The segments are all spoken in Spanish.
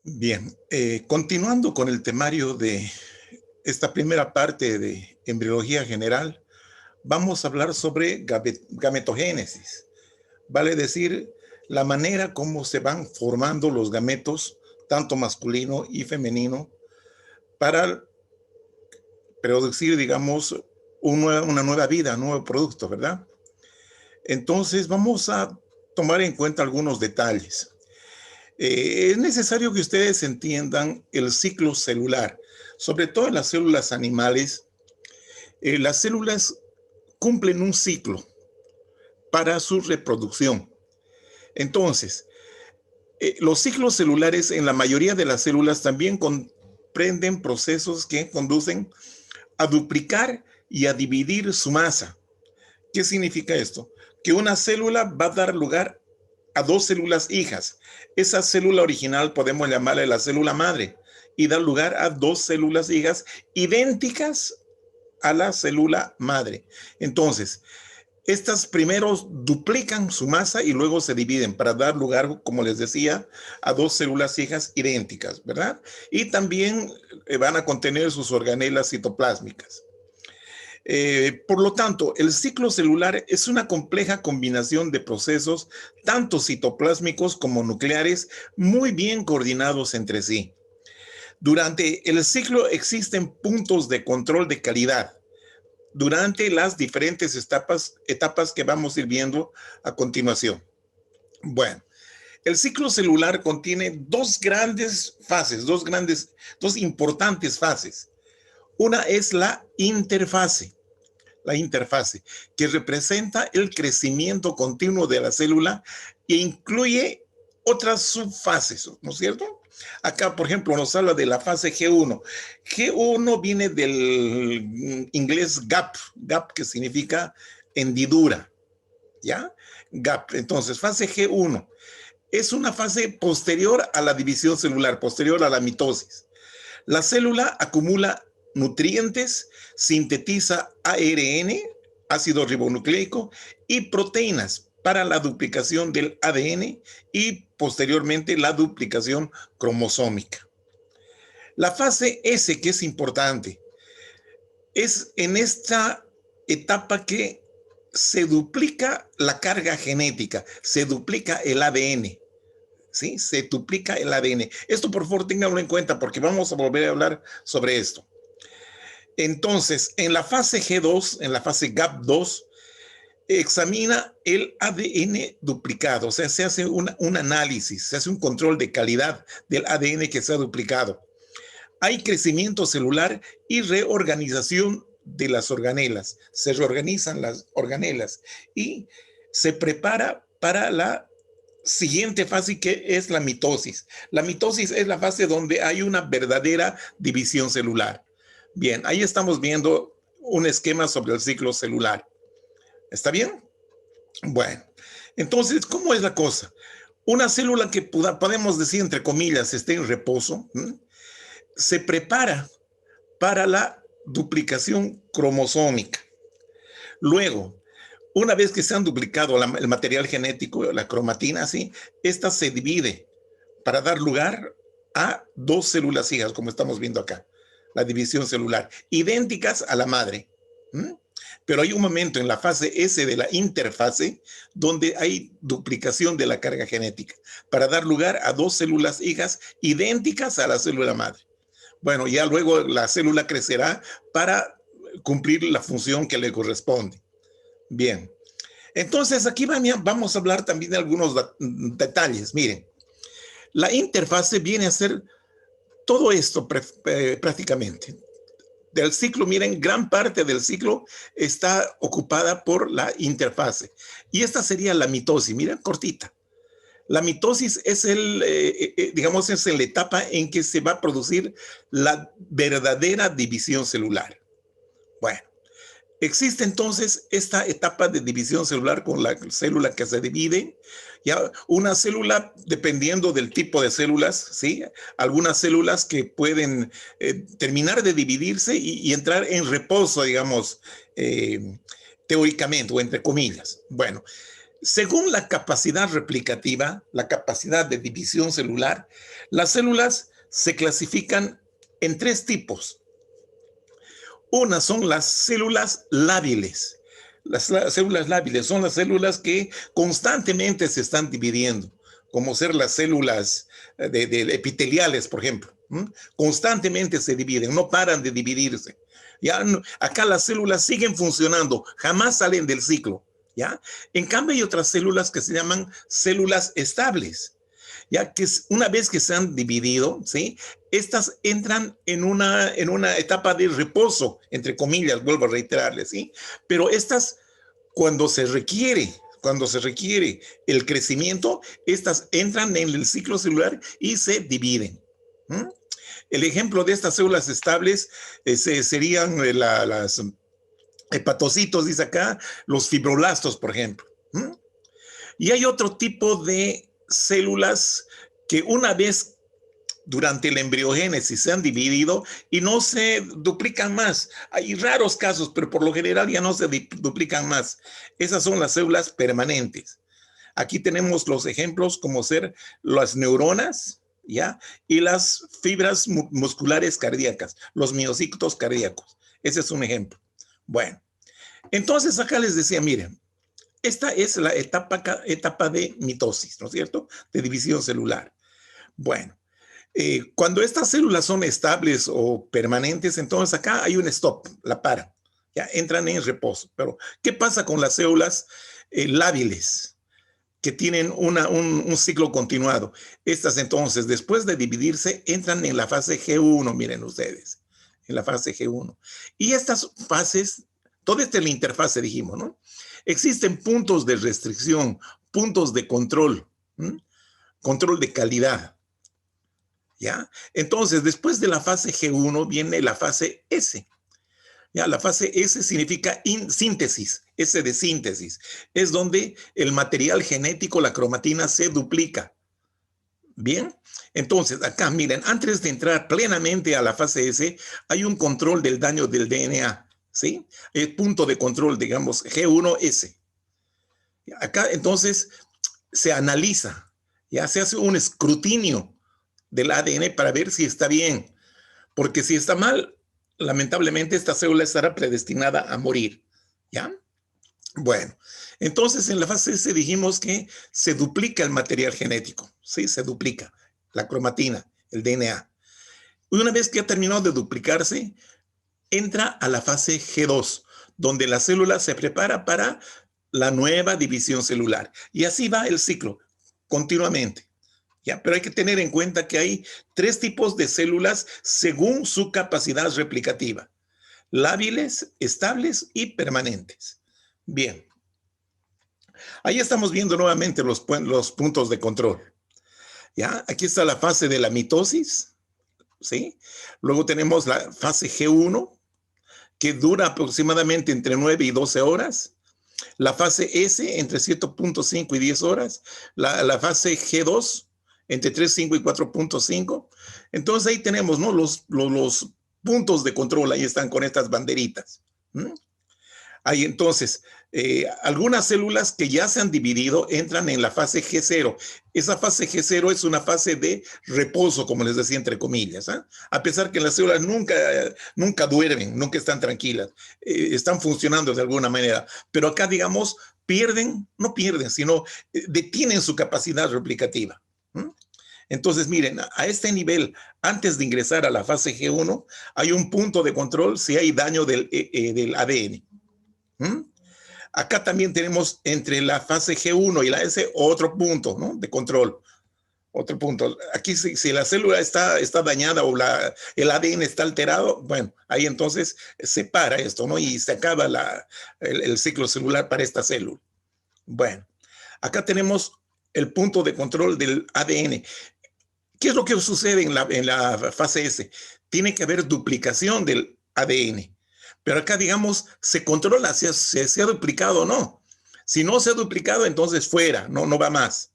Bien, continuando con el temario de esta primera parte de embriología general, vamos a hablar sobre gametogénesis. Vale decir, la manera como se van formando los gametos, tanto masculino y femenino, para producir, digamos, una nueva vida, un nuevo producto, ¿verdad? Entonces, vamos a tomar en cuenta algunos detalles. Es necesario que ustedes entiendan el ciclo celular, sobre todo en las células animales. Las células cumplen un ciclo para su reproducción. Entonces, los ciclos celulares en la mayoría de las células también comprenden procesos que conducen a duplicar y a dividir su masa. ¿Qué significa esto? Que una célula va a dar lugar a dos células hijas. Esa célula original podemos llamarla la célula madre y da lugar a dos células hijas idénticas a la célula madre. Entonces, estas primeros duplican su masa y luego se dividen para dar lugar, como les decía, a dos células hijas idénticas, ¿verdad? Y también van a contener sus organelas citoplásmicas. Por lo tanto, el ciclo celular es una compleja combinación de procesos, tanto citoplásmicos como nucleares, muy bien coordinados entre sí. Durante el ciclo existen puntos de control de calidad durante las diferentes etapas que vamos a ir viendo a continuación. Bueno, el ciclo celular contiene dos grandes fases, dos importantes fases. Una es la interfase, que representa el crecimiento continuo de la célula e incluye otras subfases, ¿no es cierto? Acá, por ejemplo, nos habla de la fase G1. G1 viene del inglés gap que significa hendidura, ¿ya? Gap. Entonces, fase G1 es una fase posterior a la división celular, posterior a la mitosis. La célula acumula nutrientes, sintetiza ARN, ácido ribonucleico, y proteínas para la duplicación del ADN y posteriormente la duplicación cromosómica. La fase S, que es importante, es en esta etapa que se duplica la carga genética, se duplica el ADN. ¿Sí? Se duplica el ADN. Esto, por favor, ténganlo en cuenta porque vamos a volver a hablar sobre esto. Entonces, en la fase G2, en la fase GAP2, examina el ADN duplicado, o sea, se hace un análisis, se hace un control de calidad del ADN que se ha duplicado. Hay crecimiento celular y reorganización de las organelas. Se reorganizan las organelas y se prepara para la siguiente fase, que es la mitosis. La mitosis es la fase donde hay una verdadera división celular. Bien, ahí estamos viendo un esquema sobre el ciclo celular. ¿Está bien? Bueno, entonces, ¿cómo es la cosa? Una célula que podemos decir, entre comillas, esté en reposo, se prepara para la duplicación cromosómica. Luego, una vez que se han duplicado el material genético, la cromatina, ¿sí? Esta se divide para dar lugar a dos células hijas, como estamos viendo acá, la división celular, idénticas a la madre. Pero hay un momento en la fase S de la interfase donde hay duplicación de la carga genética para dar lugar a dos células hijas idénticas a la célula madre. Bueno, ya luego la célula crecerá para cumplir la función que le corresponde. Bien, entonces aquí vamos a hablar también de algunos detalles. Miren, la interfase viene a ser todo esto prácticamente. Del ciclo, miren, gran parte del ciclo está ocupada por la interfase. Y esta sería la mitosis, miren, cortita. La mitosis es digamos, es la etapa en que se va a producir la verdadera división celular. Bueno. Existe entonces esta etapa de división celular con la célula que se divide. Ya una célula, dependiendo del tipo de células, ¿sí? Algunas células que pueden terminar de dividirse y entrar en reposo, digamos, teóricamente o entre comillas. Bueno, Según la capacidad replicativa, la capacidad de división celular, las células se clasifican en tres tipos. Una son las células lábiles. Las células lábiles son las células que constantemente se están dividiendo, como ser las células de epiteliales, por ejemplo. Constantemente se dividen, no paran de dividirse. ¿Ya? Acá las células siguen funcionando, jamás salen del ciclo. ¿Ya? En cambio, hay otras células que se llaman células estables, ya que una vez que se han dividido, ¿sí? Estas entran en una etapa de reposo, entre comillas, vuelvo a reiterarles, ¿sí? Pero estas, cuando se requiere el crecimiento, estas entran en el ciclo celular y se dividen. El ejemplo de estas células estables serían las hepatocitos, dice acá, los fibroblastos, por ejemplo. Y hay otro tipo de células que una vez durante la embriogénesis se han dividido y no se duplican más. Hay raros casos, pero por lo general ya no se duplican más. Esas son las células permanentes. Aquí tenemos los ejemplos como ser las neuronas, ¿ya? Y las fibras musculares cardíacas, los miocitos cardíacos. Ese es un ejemplo. Bueno, entonces acá les decía, miren, esta es la etapa de mitosis, ¿no es cierto? De división celular. Bueno, cuando estas células son estables o permanentes, entonces acá hay un stop, la para, ya entran en reposo. Pero, ¿qué pasa con las células lábiles que tienen un ciclo continuado? Estas entonces, después de dividirse, entran en la fase G1, miren ustedes, en la fase G1. Y estas fases, toda esta es la interfase, dijimos, ¿no? Existen puntos de restricción, puntos de control, control de calidad. ¿Ya? Entonces, después de la fase G1 viene la fase S. ¿Ya? La fase S significa síntesis, S de síntesis. Es donde el material genético, la cromatina, se duplica. Bien, entonces acá miren, antes de entrar plenamente a la fase S, hay un control del daño del DNA, ¿sí? El punto de control, digamos, G1S. Acá entonces se analiza, ya se hace un escrutinio del ADN para ver si está bien, porque si está mal, lamentablemente esta célula estará predestinada a morir, ¿ya? Bueno, entonces en la fase S dijimos que se duplica el material genético, ¿sí? Se duplica la cromatina, el DNA. Y una vez que ha terminado de duplicarse, entra a la fase G2, donde la célula se prepara para la nueva división celular. Y así va el ciclo, continuamente. ¿Ya? Pero hay que tener en cuenta que hay tres tipos de células según su capacidad replicativa: lábiles, estables y permanentes. Bien, ahí estamos viendo nuevamente los puntos de control. ¿Ya? Aquí está la fase de la mitosis, ¿sí? Luego tenemos la fase G1, que dura aproximadamente entre 9 y 12 horas. La fase S entre 7.5 y 10 horas. La fase G2 entre 3, 5 y 4.5. Entonces ahí tenemos, ¿no? Los puntos de control, ahí están con estas banderitas. Ahí entonces, algunas células que ya se han dividido entran en la fase G0. Esa fase G0 es una fase de reposo, como les decía, entre comillas. A pesar que las células nunca duermen, nunca están tranquilas, están funcionando de alguna manera. Pero acá, digamos, no pierden, sino detienen su capacidad replicativa. Entonces, miren, a este nivel, antes de ingresar a la fase G1, hay un punto de control si hay daño del ADN. Acá también tenemos entre la fase G1 y la S otro punto, ¿no? De control. Otro punto. Aquí si la célula está dañada o el ADN está alterado, bueno, ahí entonces se para esto, ¿no? Y se acaba el ciclo celular para esta célula. Bueno, acá tenemos el punto de control del ADN. ¿Qué es lo que sucede en la fase S? Tiene que haber duplicación del ADN. Pero acá, digamos, se controla si se ha duplicado o no. Si no se ha duplicado, entonces fuera, no va más.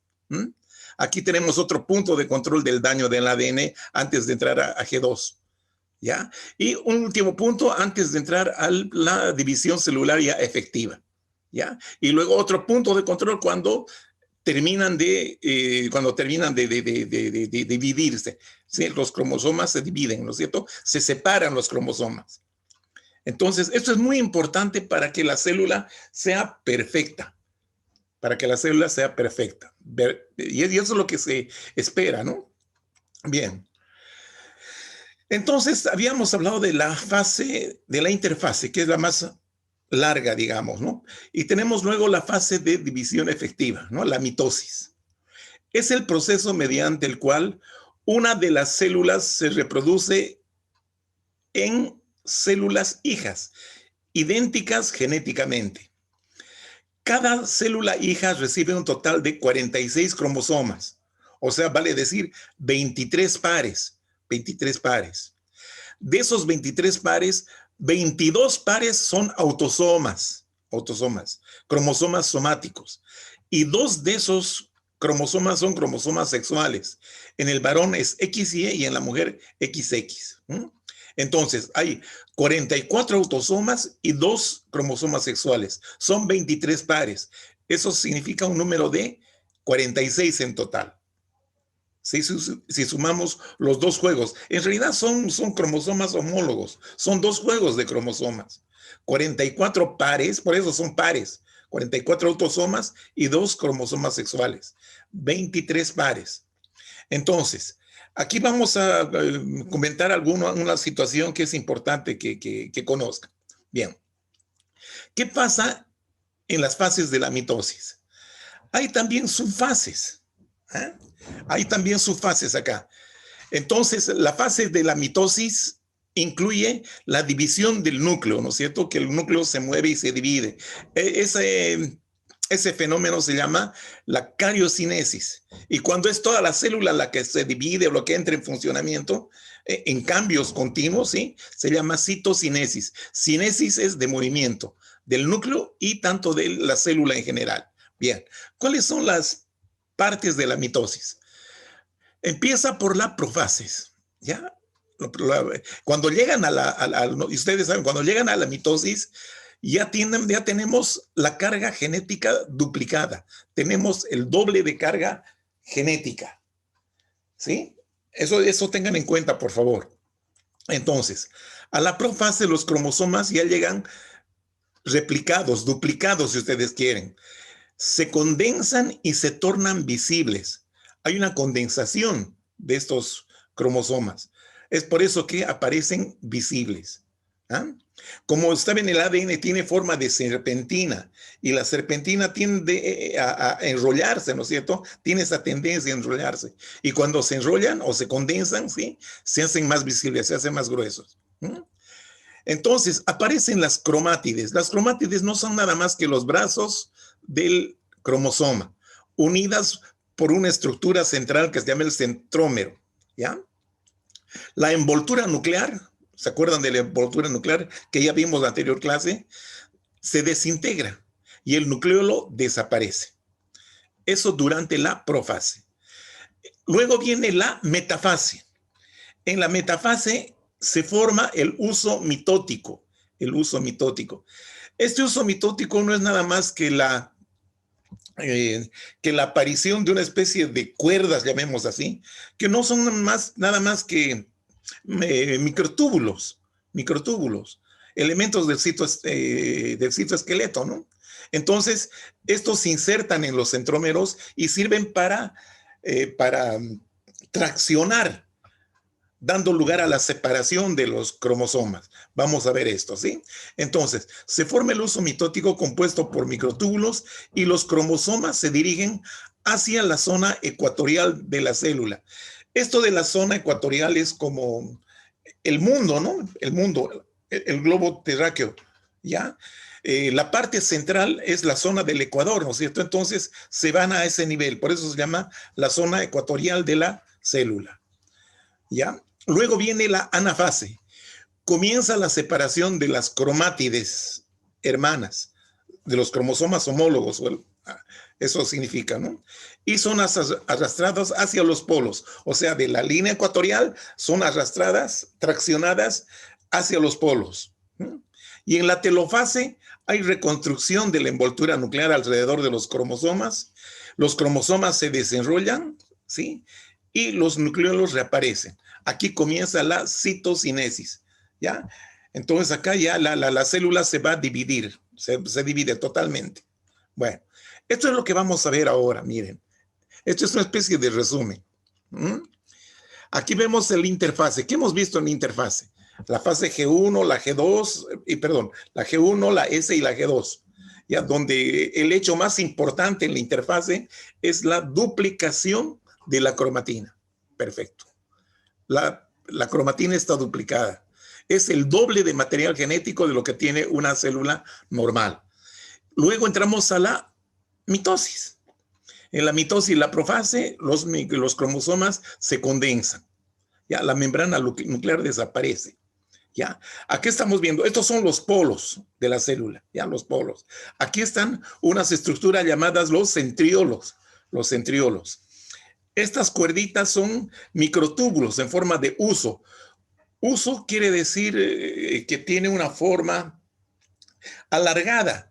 Aquí tenemos otro punto de control del daño del ADN antes de entrar a G2. ¿Ya? Y un último punto antes de entrar a la división celular ya efectiva. ¿ya? Y luego otro punto de control cuando terminan de dividirse, ¿sí? Los cromosomas se dividen, ¿no es cierto? Se separan los cromosomas. Entonces, esto es muy importante para que la célula sea perfecta, para que la célula sea perfecta. Y eso es lo que se espera, ¿no? Bien. Entonces, habíamos hablado de la fase, de la interfase, que es la más larga, digamos, ¿no? Y tenemos luego la fase de división efectiva, ¿no? La mitosis. Es el proceso mediante el cual una de las células se reproduce en células hijas, idénticas genéticamente. Cada célula hija recibe un total de 46 cromosomas, o sea, vale decir 23 pares, 23 pares. De esos 23 pares, 22 pares son autosomas, cromosomas somáticos, y 2 de esos cromosomas son cromosomas sexuales. En el varón es XY y en la mujer XX. Entonces, hay 44 autosomas y 2 cromosomas sexuales. Son 23 pares. Eso significa un número de 46 en total. Si sumamos los dos juegos, en realidad son cromosomas homólogos, son dos juegos de cromosomas. 44 pares, por eso son pares, 44 autosomas y 2 cromosomas sexuales, 23 pares. Entonces, aquí vamos a comentar una situación que es importante que conozcan. Bien, ¿qué pasa en las fases de la mitosis? Hay también subfases. ¿eh? Hay también subfases acá. Entonces, la fase de la mitosis incluye la división del núcleo, ¿no es cierto? Que el núcleo se mueve y se divide. Ese fenómeno se llama la cariocinesis. Y cuando es toda la célula la que se divide o lo que entra en funcionamiento, en cambios continuos, ¿sí? Se llama citocinesis. Cinesis es de movimiento del núcleo y tanto de la célula en general. Bien, ¿cuáles son las partes de la mitosis? Empieza por la profases, ¿ya? Cuando llegan y ustedes saben, cuando llegan a la mitosis, ya tenemos la carga genética duplicada. Tenemos el doble de carga genética, ¿sí? Eso tengan en cuenta, por favor. Entonces, a la profase los cromosomas ya llegan replicados, duplicados, si ustedes quieren. Se condensan y se tornan visibles. Hay una condensación de estos cromosomas. Es por eso que aparecen visibles. ¿Ah? Como saben, el ADN tiene forma de serpentina y la serpentina tiende a enrollarse, ¿no es cierto? Tiene esa tendencia a enrollarse. Y cuando se enrollan o se condensan, ¿sí? Se hacen más visibles, se hacen más gruesos. Entonces, aparecen las cromátides. Las cromátides no son nada más que los brazos del cromosoma, unidas por una estructura central que se llama el centrómero, ¿ya? La envoltura nuclear, ¿se acuerdan de la envoltura nuclear que ya vimos en la anterior clase? Se desintegra y el nucleolo desaparece. Eso durante la profase. Luego viene la metafase. En la metafase se forma el uso mitótico. El uso mitótico. Este uso mitótico no es nada más que la aparición de una especie de cuerdas, llamemos así, que no son nada más que microtúbulos, elementos del citoesqueleto, ¿no? Entonces, estos se insertan en los centrómeros y sirven para traccionar, dando lugar a la separación de los cromosomas. Vamos a ver esto, ¿sí? Entonces, se forma el uso mitótico compuesto por microtúbulos y los cromosomas se dirigen hacia la zona ecuatorial de la célula. Esto de la zona ecuatorial es como el mundo, ¿no? El mundo, el globo terráqueo, ¿ya? La parte central es la zona del ecuador, ¿no es cierto? Entonces, se van a ese nivel, por eso se llama la zona ecuatorial de la célula, ¿ya? Luego viene la anafase. Comienza la separación de las cromátides hermanas, de los cromosomas homólogos, eso significa, ¿no? Y son arrastradas hacia los polos, o sea, de la línea ecuatorial son arrastradas, traccionadas hacia los polos. Y en la telofase hay reconstrucción de la envoltura nuclear alrededor de los cromosomas. Los cromosomas se desenrollan, ¿sí? Y los nucleolos reaparecen. Aquí comienza la citocinesis, ¿ya? Entonces acá ya la célula se va a dividir, se divide totalmente. Bueno, esto es lo que vamos a ver ahora, miren. Esto es una especie de resumen. Aquí vemos el interfase. ¿Qué hemos visto en la interfase? La fase G1, la G2, la G1, la S y la G2. Ya, donde el hecho más importante en la interfase es la duplicación de la cromatina. Perfecto. La cromatina está duplicada. Es el doble de material genético de lo que tiene una célula normal. Luego entramos a la mitosis. En la mitosis, la profase, los cromosomas se condensan. Ya, la membrana nuclear desaparece. Ya, aquí estamos viendo, estos son los polos de la célula, ya, los polos. Aquí están unas estructuras llamadas los centriolos. Los centriolos. Estas cuerditas son microtúbulos en forma de huso. Huso quiere decir que tiene una forma alargada.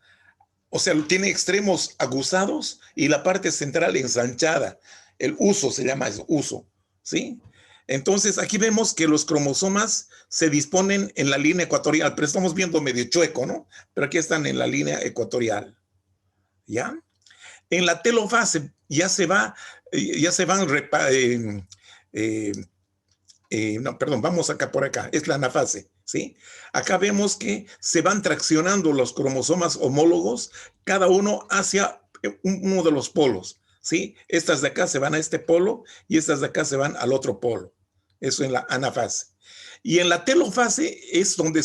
O sea, tiene extremos aguzados y la parte central ensanchada. El huso se llama eso, huso, ¿sí? Entonces, aquí vemos que los cromosomas se disponen en la línea ecuatorial, pero estamos viendo medio chueco, ¿no? Pero aquí están en la línea ecuatorial, ¿ya? En la telofase ya se van, no, perdón, vamos acá por acá, es la anafase, ¿sí? Acá vemos que se van traccionando los cromosomas homólogos, cada uno hacia uno de los polos, ¿sí? Estas de acá se van a este polo y estas de acá se van al otro polo. Eso en la anafase. Y en la telofase es donde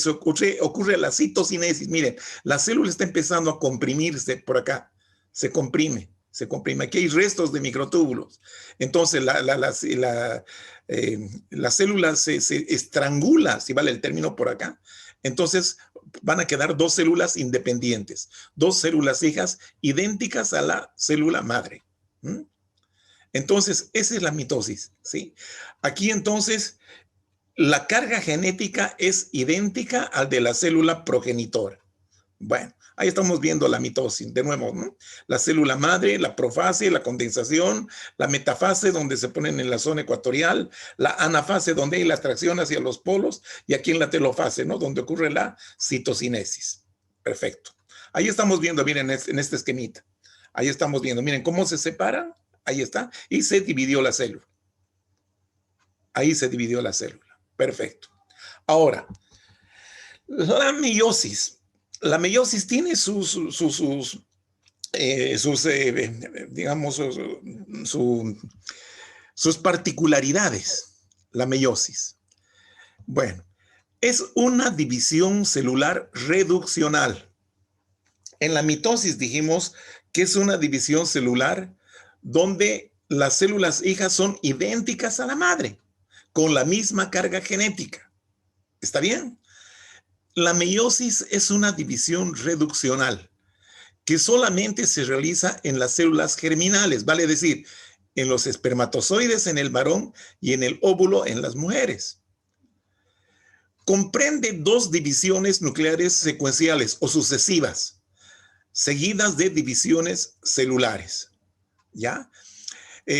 ocurre la citocinesis. Miren, la célula está empezando a comprimirse por acá, se comprime. Aquí hay restos de microtúbulos. Entonces, la célula se estrangula, si vale el término por acá. Entonces, van a quedar dos células independientes, dos células hijas idénticas a la célula madre. Entonces, esa es la mitosis, ¿sí? Aquí, entonces, la carga genética es idéntica al de la célula progenitora. Bueno, ahí estamos viendo la mitosis, de nuevo, ¿no? La célula madre, la profase, la condensación, la metafase, donde se ponen en la zona ecuatorial, la anafase, donde hay la atracción hacia los polos, y aquí en la telofase, ¿no? Donde ocurre la citocinesis. Perfecto. Ahí estamos viendo, miren, en este esquemita. Ahí estamos viendo, miren cómo se separan. Ahí está. Y se dividió la célula. Ahí se dividió la célula. Perfecto. Ahora, la meiosis. La meiosis tiene digamos, sus particularidades, la meiosis. Bueno, es una división celular reduccional. En la mitosis dijimos que es una división celular donde las células hijas son idénticas a la madre, con la misma carga genética. ¿Está bien? La meiosis es una división reduccional que solamente se realiza en las células germinales, vale decir, en los espermatozoides en el varón y en el óvulo en las mujeres. Comprende dos divisiones nucleares secuenciales o sucesivas, seguidas de divisiones celulares. ¿Ya?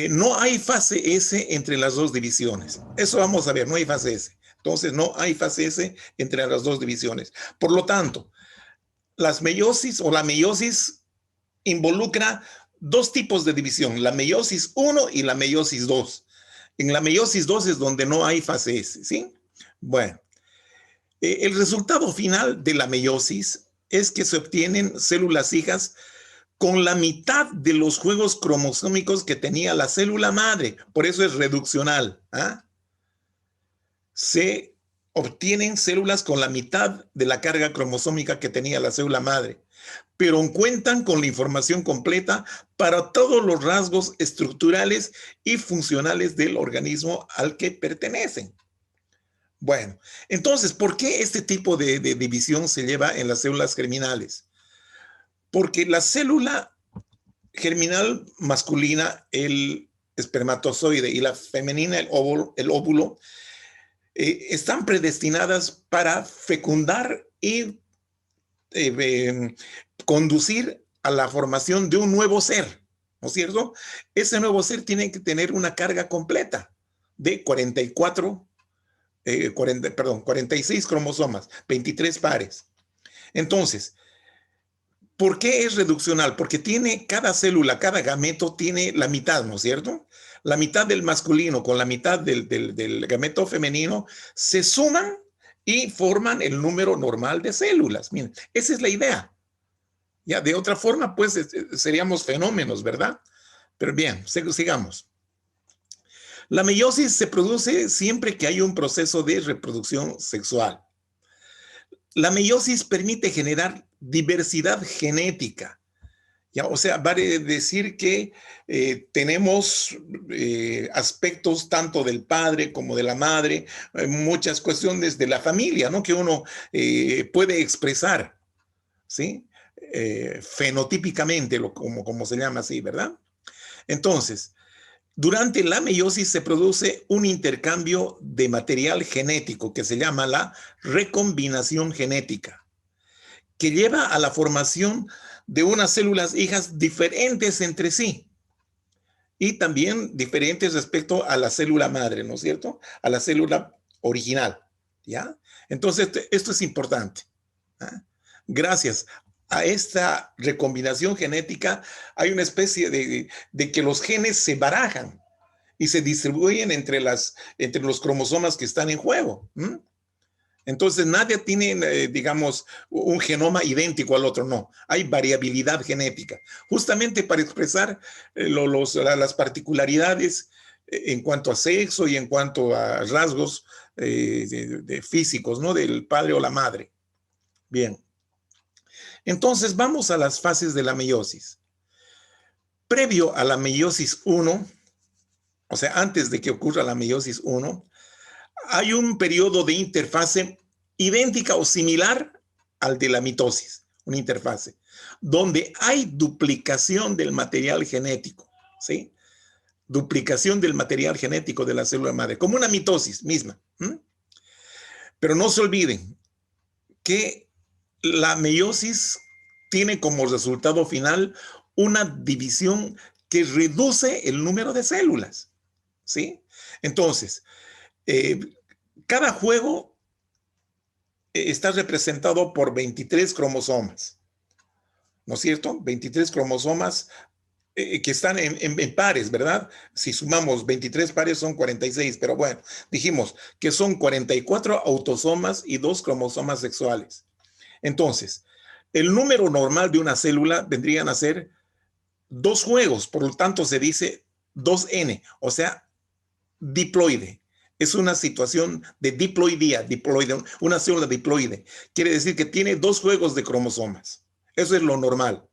No hay fase S entre las dos divisiones. Eso vamos a ver, no hay fase S. Entonces, no hay fase S entre las dos divisiones. Por lo tanto, la meiosis involucra dos tipos de división, la meiosis 1 y la meiosis 2. En la meiosis 2 es donde no hay fase S, ¿sí? Bueno, el resultado final de la meiosis es que se obtienen células hijas con la mitad de los juegos cromosómicos que tenía la célula madre. Por eso es reduccional. Se obtienen células con la mitad de la carga cromosómica que tenía la célula madre, pero cuentan con la información completa para todos los rasgos estructurales y funcionales del organismo al que pertenecen. Bueno, entonces, ¿por qué este tipo de división se lleva en las células germinales? Porque la célula germinal masculina, el espermatozoide, y la femenina, el óvulo, están predestinadas para fecundar y conducir a la formación de un nuevo ser, ¿no es cierto? Ese nuevo ser tiene que tener una carga completa de 46 cromosomas, 23 pares. Entonces, ¿por qué es reduccional? Porque tiene cada célula, cada gameto tiene la mitad, ¿no es cierto? La mitad del masculino con la mitad del gameto femenino se suman y forman el número normal de células. Miren, esa es la idea. Ya, de otra forma, pues seríamos fenómenos, ¿verdad? Pero bien, sigamos. La meiosis se produce siempre que hay un proceso de reproducción sexual. La meiosis permite generar diversidad genética. Ya, o sea, vale decir que tenemos aspectos tanto del padre como de la madre, muchas cuestiones de la familia, ¿no? Que uno puede expresar, ¿sí? Fenotípicamente, como se llama así, ¿verdad? Entonces, durante la meiosis se produce un intercambio de material genético que se llama la recombinación genética, que lleva a la formación de unas células hijas diferentes entre sí y también diferentes respecto a la célula madre, ¿no es cierto? A la célula original, ¿ya? Entonces, esto es importante. ¿Ah? Gracias a esta recombinación genética hay una especie de que los genes se barajan y se distribuyen entre los cromosomas que están en juego. Entonces, nadie tiene, digamos, un genoma idéntico al otro, no. Hay variabilidad genética, justamente para expresar las particularidades en cuanto a sexo y en cuanto a rasgos físicos, ¿no? Del padre o la madre. Bien. Entonces, vamos a las fases de la meiosis. Previo a la meiosis 1, o sea, antes de que ocurra la meiosis 1, hay un periodo de interfase idéntica o similar al de la mitosis, una interfase, donde hay duplicación del material genético, ¿sí? Duplicación del material genético de la célula madre, como una mitosis misma. Pero no se olviden que la meiosis tiene como resultado final una división que reduce el número de células, ¿sí? Entonces, cada juego está representado por 23 cromosomas, ¿no es cierto? 23 cromosomas que están en pares, ¿verdad? Si sumamos 23 pares son 46, pero bueno, dijimos que son 44 autosomas y 2 cromosomas sexuales. Entonces, el número normal de una célula vendrían a ser 2 juegos, por lo tanto se dice 2N, o sea, diploide. Es una situación de diploidía, una célula diploide. Quiere decir que tiene 2 juegos de cromosomas. Eso es lo normal.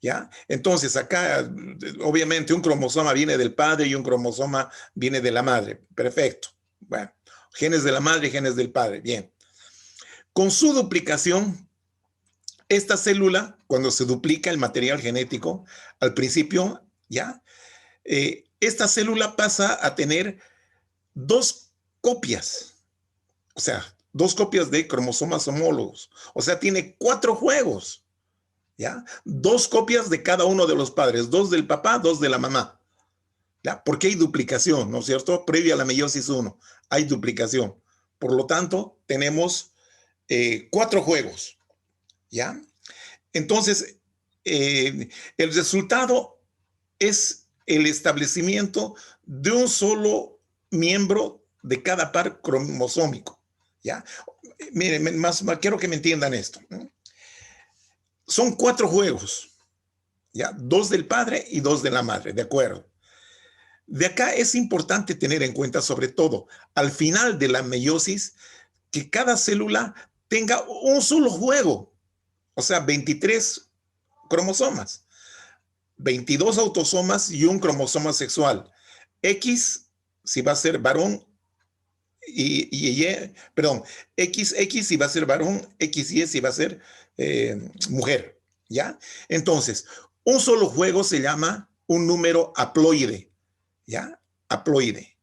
¿Ya? Entonces, acá, obviamente, un cromosoma viene del padre y un cromosoma viene de la madre. Perfecto. Bueno, genes de la madre y genes del padre. Bien. Con su duplicación, esta célula, cuando se duplica el material genético, al principio, ¿ya? Esta célula pasa a tener 2 copias, o sea, 2 copias de cromosomas homólogos. O sea, tiene 4 juegos, ¿ya? 2 copias de cada uno de los padres, 2 del papá, 2 de la mamá, ¿ya? Porque hay duplicación, ¿no es cierto? Previa a la meiosis 1, hay duplicación. Por lo tanto, tenemos 4 juegos, ¿ya? Entonces, el resultado es el establecimiento de un solo miembro de cada par cromosómico, ¿ya? Miren, más quiero que me entiendan esto. Son 4 juegos, ¿ya? 2 del padre y 2 de la madre, ¿de acuerdo? De acá es importante tener en cuenta, sobre todo, al final de la meiosis, que cada célula tenga un solo juego, o sea, 23 cromosomas, 22 autosomas y un cromosoma sexual. X si va a ser varón perdón, XX si va a ser varón, XY si va a ser mujer, ¿ya? Entonces, un solo juego se llama un número haploide, ¿ya? Haploide.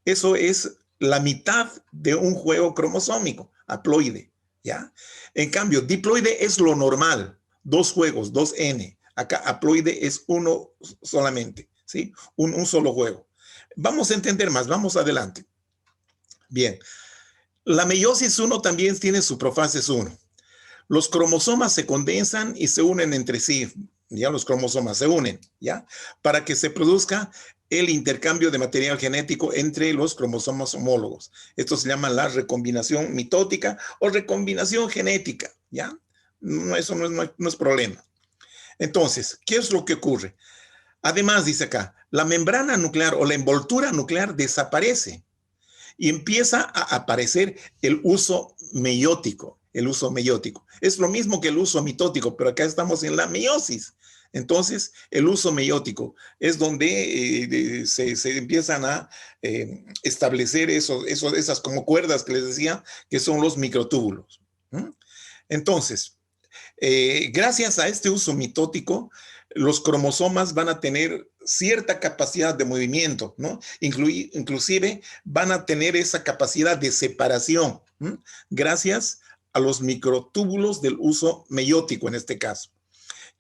Eso es la mitad de un juego cromosómico, haploide, ¿ya? En cambio, diploide es lo normal, 2 juegos, 2N. Acá haploide es uno solamente, ¿sí? Un solo juego. Vamos a entender más, vamos adelante. Bien, la meiosis 1 también tiene su profases 1. Los cromosomas se condensan y se unen entre sí, ya los cromosomas se unen, ya, para que se produzca el intercambio de material genético entre los cromosomas homólogos. Esto se llama la recombinación mitótica o recombinación genética, ya. No, eso no es problema. Entonces, ¿qué es lo que ocurre? Además, dice acá, la membrana nuclear o la envoltura nuclear desaparece y empieza a aparecer el uso meiótico. El uso meiótico. Es lo mismo que el uso mitótico, pero acá estamos en la meiosis. Entonces, el uso meiótico es donde se empiezan a establecer esas como cuerdas que les decía, que son los microtúbulos. Entonces, gracias a este uso mitótico, los cromosomas van a tener cierta capacidad de movimiento, ¿no? Inclusive van a tener esa capacidad de separación, ¿m? Gracias a los microtúbulos del uso meiótico en este caso,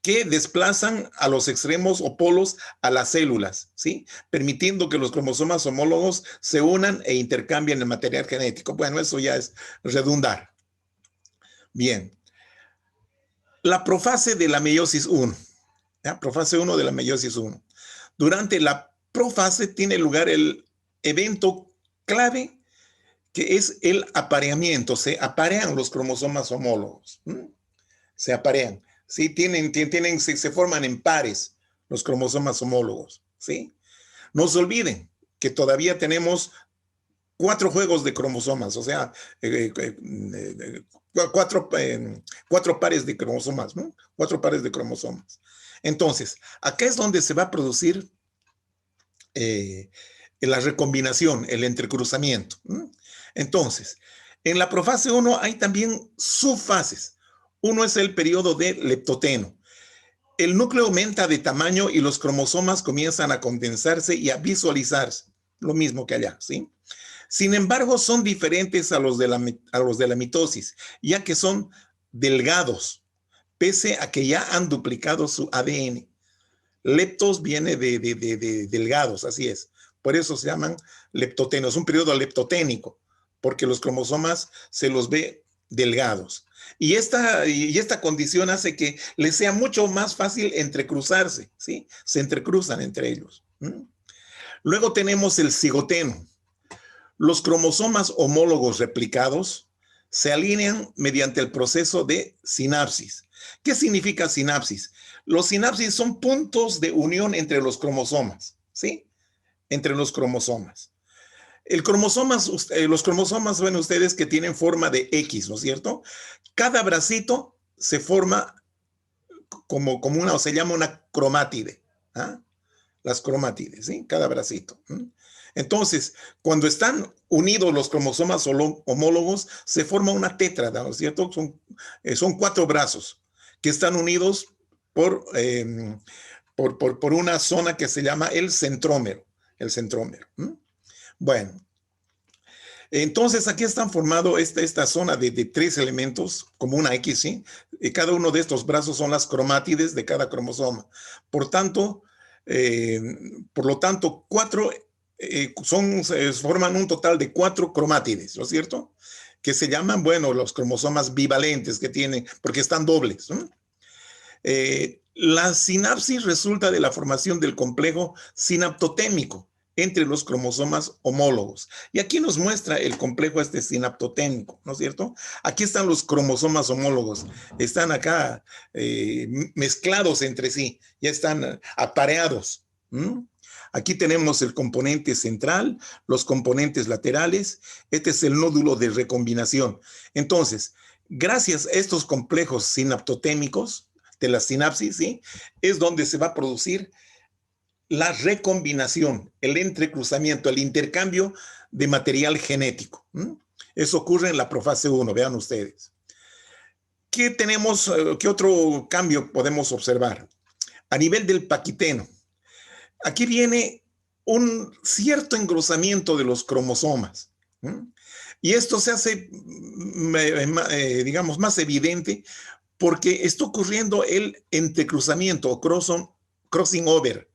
que desplazan a los extremos o polos a las células, ¿sí? Permitiendo que los cromosomas homólogos se unan e intercambien el material genético. Bueno, eso ya es redundar. Bien. La profase de la meiosis 1. ¿Ya? Profase 1 de la meiosis 1. Durante la profase tiene lugar el evento clave que es el apareamiento. Se aparean los cromosomas homólogos. Se aparean. ¿Sí? Se forman en pares los cromosomas homólogos. ¿Sí? No se olviden que todavía tenemos 4 juegos de cromosomas, o sea, 4 pares de cromosomas, ¿no? 4 pares de cromosomas. Entonces, acá es donde se va a producir la recombinación, el entrecruzamiento. Entonces, en la profase 1 hay también subfases. Uno es el periodo de leptoteno. El núcleo aumenta de tamaño y los cromosomas comienzan a condensarse y a visualizarse. Lo mismo que allá, ¿sí? Sin embargo, son diferentes a los de la mitosis, ya que son delgados, pese a que ya han duplicado su ADN. Leptos viene de delgados, así es. Por eso se llaman leptotenos. Es un periodo leptoténico, porque los cromosomas se los ve delgados. Y esta condición hace que les sea mucho más fácil entrecruzarse, ¿sí? Se entrecruzan entre ellos. Luego tenemos el cigoteno. Los cromosomas homólogos replicados se alinean mediante el proceso de sinapsis. ¿Qué significa sinapsis? Los sinapsis son puntos de unión entre los cromosomas, ¿sí? Entre los cromosomas. Los cromosomas, ven ustedes que tienen forma de X, ¿no es cierto? Cada bracito se forma como una, o se llama una cromátide. ¿Ah? Las cromátides, ¿sí? Cada bracito. Entonces, cuando están unidos los cromosomas homólogos, se forma una tétrada, ¿no es cierto? Son 4 brazos que están unidos por una zona que se llama el centrómero. El centrómero. Bueno, entonces aquí están formado esta zona de 3 elementos, como una X, ¿sí? Y cada uno de estos brazos son las cromátides de cada cromosoma. Por lo tanto, 4 forman un total de 4 cromátides, ¿no es cierto? Que se llaman, bueno, los cromosomas bivalentes que tienen, porque están dobles, ¿no? La sinapsis resulta de la formación del complejo sinaptotémico entre los cromosomas homólogos. Y aquí nos muestra el complejo sinaptotémico, ¿no es cierto? Aquí están los cromosomas homólogos, están acá mezclados entre sí, ya están apareados. Aquí tenemos el componente central, los componentes laterales, este es el nódulo de recombinación. Entonces, gracias a estos complejos sinaptotémicos de la sinapsis, ¿sí? Es donde se va a producir la recombinación, el entrecruzamiento, el intercambio de material genético. Eso ocurre en la profase 1, vean ustedes. ¿Qué otro cambio podemos observar? A nivel del paquiteno, aquí viene un cierto engrosamiento de los cromosomas. Y esto se hace, digamos, más evidente porque está ocurriendo el entrecruzamiento o crossing over,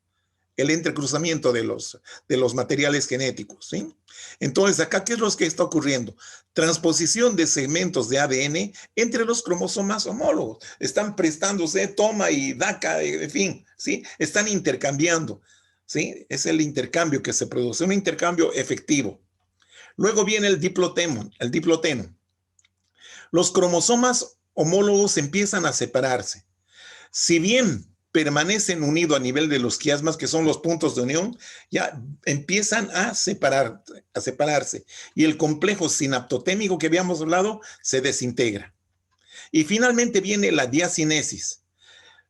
el entrecruzamiento de los materiales genéticos, ¿sí? Entonces, acá, ¿qué es lo que está ocurriendo? Transposición de segmentos de ADN entre los cromosomas homólogos. Están prestándose toma y daca, en fin, ¿sí? Están intercambiando, ¿sí? Es el intercambio que se produce, un intercambio efectivo. Luego viene el diploteno. Los cromosomas homólogos empiezan a separarse. Si bien permanecen unidos a nivel de los quiasmas, que son los puntos de unión, ya empiezan a separarse. Y el complejo sinaptotémico que habíamos hablado se desintegra. Y finalmente viene la diacinesis.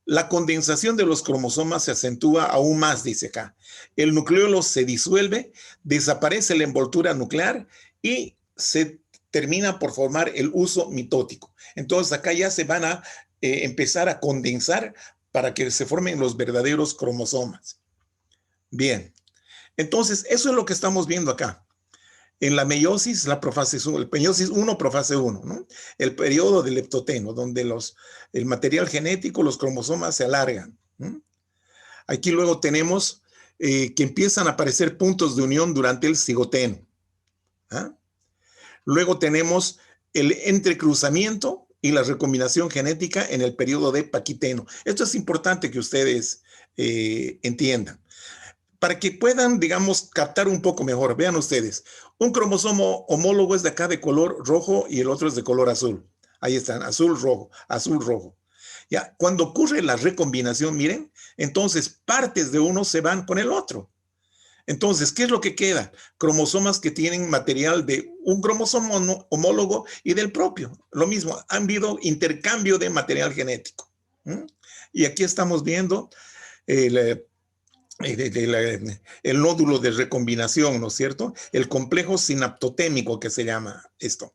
La condensación de los cromosomas se acentúa aún más, dice acá. El nucleolo se disuelve, desaparece la envoltura nuclear y se termina por formar el uso mitótico. Entonces acá ya se van a empezar a condensar para que se formen los verdaderos cromosomas. Bien, entonces eso es lo que estamos viendo acá. En la meiosis, la profase 1, el meiosis 1, profase 1, ¿no? El periodo del leptoteno, donde el material genético, los cromosomas se alargan. ¿No? Aquí luego tenemos que empiezan a aparecer puntos de unión durante el cigoteno. ¿Ah? Luego tenemos el entrecruzamiento y la recombinación genética en el periodo de Paquiteno. Esto es importante que ustedes entiendan. Para que puedan, digamos, captar un poco mejor, vean ustedes, un cromosomo homólogo es de acá de color rojo y el otro es de color azul. Ahí están, azul, rojo, azul, rojo. Ya, cuando ocurre la recombinación, miren, entonces partes de uno se van con el otro. Entonces, ¿qué es lo que queda? Cromosomas que tienen material de un cromosoma homólogo y del propio. Lo mismo, han habido intercambio de material genético. Y aquí estamos viendo el nódulo de recombinación, ¿no es cierto? El complejo sinaptotémico que se llama esto.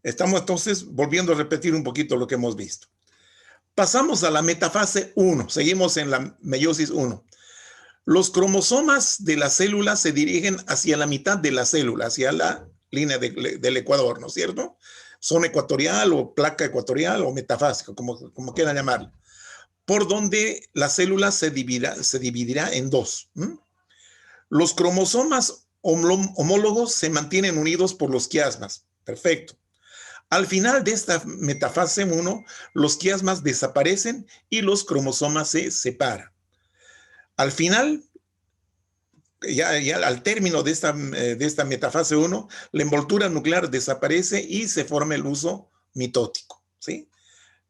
Estamos entonces volviendo a repetir un poquito lo que hemos visto. Pasamos a la metafase 1, seguimos en la meiosis 1. Los cromosomas de la célula se dirigen hacia la mitad de la célula, hacia la línea del ecuador, ¿no es cierto? Zona ecuatorial o placa ecuatorial o metafásica, como quieran llamarlo, por donde la célula se dividirá en dos. Los cromosomas homólogos se mantienen unidos por los quiasmas. Perfecto. Al final de esta metafase 1, los quiasmas desaparecen y los cromosomas se separan. Al final, ya al término de esta metafase 1, la envoltura nuclear desaparece y se forma el uso mitótico, ¿sí?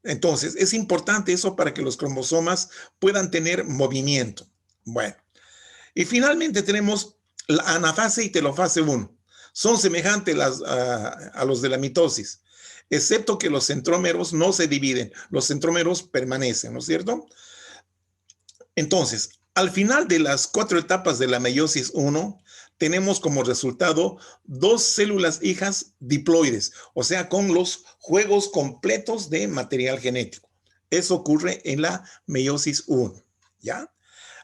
Entonces, es importante eso para que los cromosomas puedan tener movimiento. Bueno, y finalmente tenemos la anafase y telofase 1. Son semejantes a los de la mitosis, excepto que los centrómeros no se dividen, los centrómeros permanecen, ¿no es cierto? Entonces, al final de las 4 etapas de la meiosis 1, tenemos como resultado 2 células hijas diploides, o sea, con los juegos completos de material genético. Eso ocurre en la meiosis 1, ¿ya?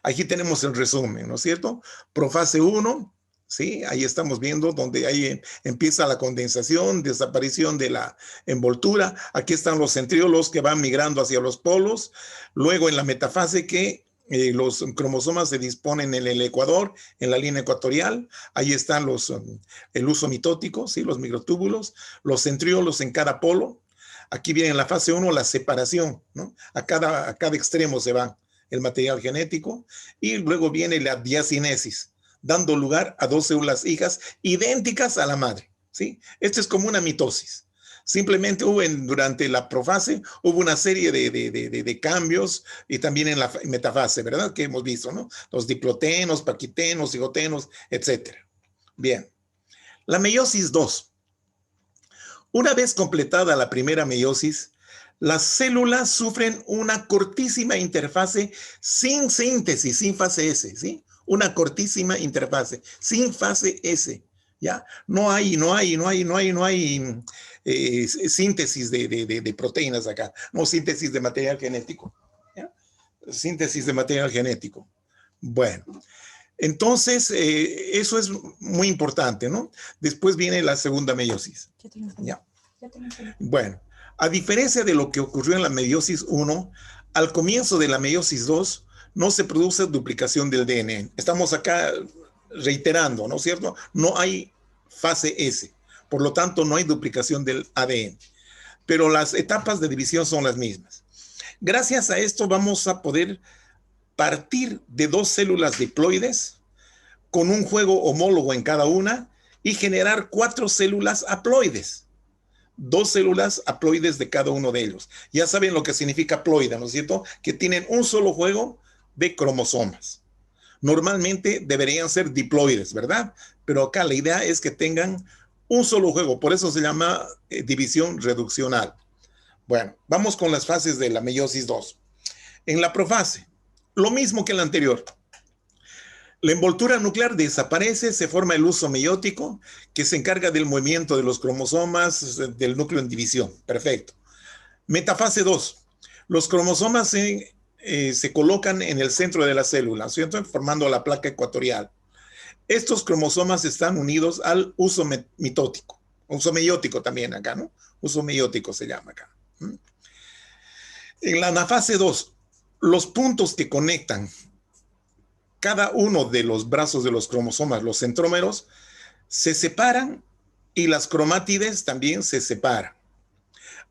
Aquí tenemos el resumen, ¿no es cierto? Profase 1, ¿sí? Ahí estamos viendo donde ahí empieza la condensación, desaparición de la envoltura. Aquí están los centriolos que van migrando hacia los polos. Luego en la metafase que los cromosomas se disponen en el ecuador, en la línea ecuatorial. Ahí están el uso mitótico, ¿sí? Los microtúbulos, los centriolos en cada polo. Aquí viene en la fase 1 la separación, ¿no? A cada extremo se va el material genético y luego viene la diacinesis, dando lugar a 2 células hijas idénticas a la madre, ¿sí? Esto es como una mitosis. Simplemente durante la profase hubo una serie de cambios y también en la metafase, ¿verdad? Que hemos visto, ¿no? Los diplotenos, paquitenos, cigotenos, etc. Bien. La meiosis 2. Una vez completada la primera meiosis, las células sufren una cortísima interfase sin síntesis, sin fase S, ¿sí? Una cortísima interfase, sin fase S. ¿Ya? No hay síntesis de proteínas acá, no síntesis de material genético. ¿Ya? Síntesis de material genético. Bueno, Entonces, eso es muy importante, ¿no? Después viene la segunda meiosis. ¿Ya? Bueno, a diferencia de lo que ocurrió en la meiosis 1, al comienzo de la meiosis 2 no se produce duplicación del DNA. Estamos acá reiterando, ¿no es cierto? No hay fase S, por lo tanto no hay duplicación del ADN, pero las etapas de división son las mismas. Gracias a esto vamos a poder partir de dos células diploides con un juego homólogo en cada una y generar 4 células haploides. 2 células haploides de cada uno de ellos. Ya saben lo que significa haploide, ¿no es cierto? Que tienen un solo juego de cromosomas. Normalmente deberían ser diploides, ¿verdad? Pero acá la idea es que tengan un solo juego, por eso se llama división reduccional. Bueno, vamos con las fases de la meiosis 2. En la profase, lo mismo que en la anterior. La envoltura nuclear desaparece, se forma el huso meiótico, que se encarga del movimiento de los cromosomas del núcleo en división. Perfecto. Metafase 2. Los cromosomas se colocan en el centro de la célula, ¿cierto? Formando la placa ecuatorial. Estos cromosomas están unidos al huso mitótico, huso meiótico también acá, ¿no? Huso meiótico se llama acá. En la anafase 2, los puntos que conectan cada uno de los brazos de los cromosomas, los centrómeros, se separan y las cromátides también se separan.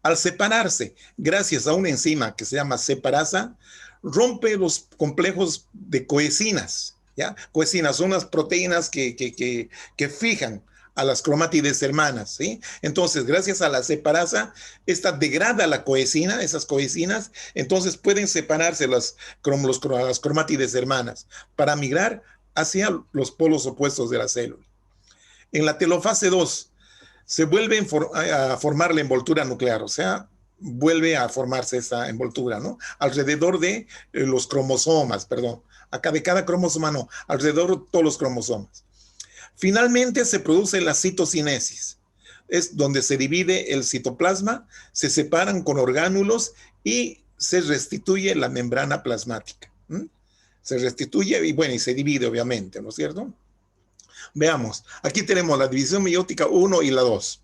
Al separarse, gracias a una enzima que se llama separasa, rompe los complejos de coecinas, ¿ya? Coecinas son unas proteínas que fijan a las cromátides hermanas, ¿sí? Entonces, gracias a la separasa, esta degrada la coecina, esas coecinas, entonces pueden separarse las cromátides hermanas para migrar hacia los polos opuestos de la célula. En la telofase 2, se vuelve a formar la envoltura nuclear, o sea, vuelve a formarse esa envoltura, ¿no? Alrededor de los cromosomas, perdón, acá de cada cromosoma no, alrededor de todos los cromosomas. Finalmente se produce la citocinesis, es donde se divide el citoplasma, se separan con orgánulos y se restituye la membrana plasmática. Se restituye y bueno, y se divide obviamente, ¿no es cierto? Veamos, aquí tenemos la división meiótica 1 y la 2.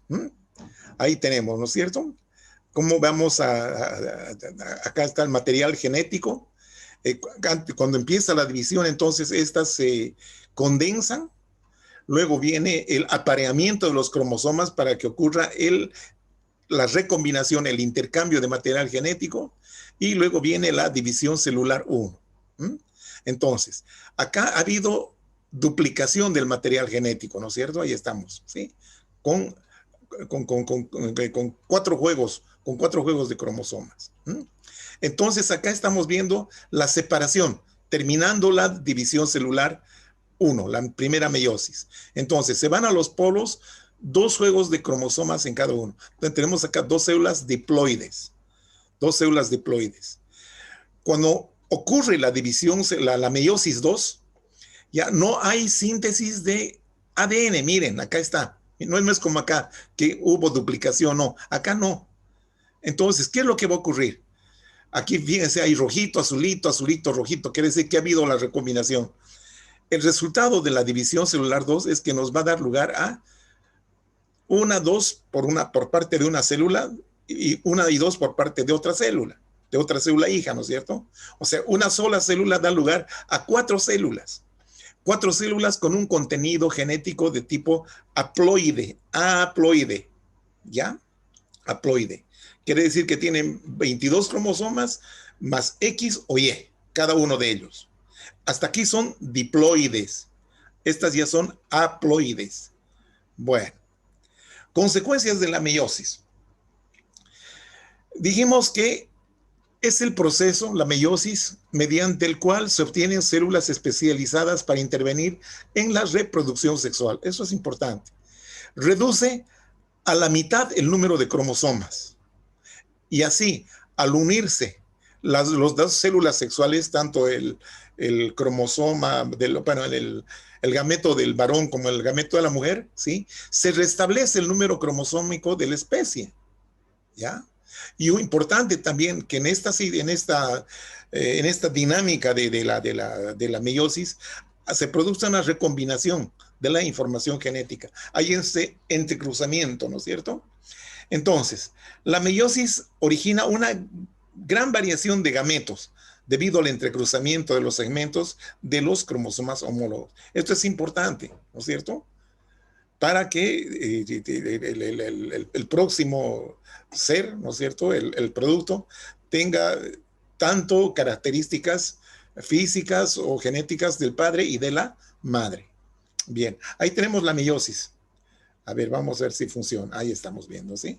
Ahí tenemos, ¿no es cierto? Cómo vamos acá está el material genético. Cuando empieza la división, entonces estas se condensan. Luego viene el apareamiento de los cromosomas para que ocurra la recombinación, el intercambio de material genético. Y luego viene la división celular 1. Entonces, acá ha habido duplicación del material genético, ¿no es cierto? Ahí estamos, ¿sí? Con 4 juegos de cromosomas. Entonces, acá estamos viendo la separación, terminando la división celular 1, la primera meiosis. Entonces, se van a los polos 2 juegos de cromosomas en cada uno. Entonces, tenemos acá 2 células diploides. 2 células diploides. Cuando ocurre la división, la meiosis 2, ya no hay síntesis de ADN. Miren, acá está. No es como acá, que hubo duplicación, no. Acá no. Entonces, ¿qué es lo que va a ocurrir? Aquí, fíjense, hay rojito, azulito, azulito, rojito. Quiere decir que ha habido la recombinación. El resultado de la división celular 2 es que nos va a dar lugar a 1, 2 por parte de una célula y 1 y 2 por parte de otra célula hija, ¿no es cierto? O sea, una sola célula da lugar a 4 células. 4 células con un contenido genético de tipo haploide, ¿ya? Haploide. Quiere decir que tienen 22 cromosomas más X o Y, cada uno de ellos. Hasta aquí son diploides. Estas ya son haploides. Bueno, consecuencias de la meiosis. Dijimos que es el proceso, la meiosis, mediante el cual se obtienen células especializadas para intervenir en la reproducción sexual. Eso es importante. Reduce a la mitad el número de cromosomas. Y así, al unirse las 2 células sexuales, tanto el cromosoma, el gameto del varón como el gameto de la mujer, ¿sí? Se restablece el número cromosómico de la especie, ¿ya? Y lo importante también que en esta dinámica de la meiosis se produce una recombinación de la información genética. Hay ese entrecruzamiento, ¿no es cierto? Entonces, la meiosis origina una gran variación de gametos debido al entrecruzamiento de los segmentos de los cromosomas homólogos. Esto es importante, ¿no es cierto? Para que el próximo ser, ¿no es cierto?, el producto, tenga tanto características físicas o genéticas del padre y de la madre. Bien, ahí tenemos la meiosis. A ver, vamos a ver si funciona. Ahí estamos viendo, ¿sí?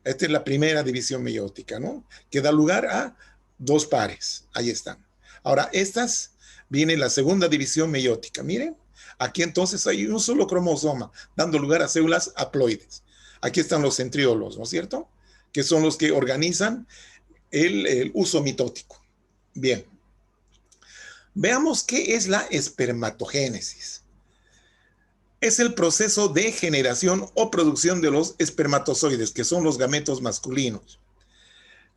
Esta es la primera división meiótica, ¿no? Que da lugar a dos pares. Ahí están. Ahora, viene la segunda división meiótica. Miren, aquí entonces hay un solo cromosoma, dando lugar a células haploides. Aquí están los centriolos, ¿no es cierto? Que son los que organizan el uso mitótico. Bien. Veamos qué es la espermatogénesis. Es el proceso de generación o producción de los espermatozoides, que son los gametos masculinos.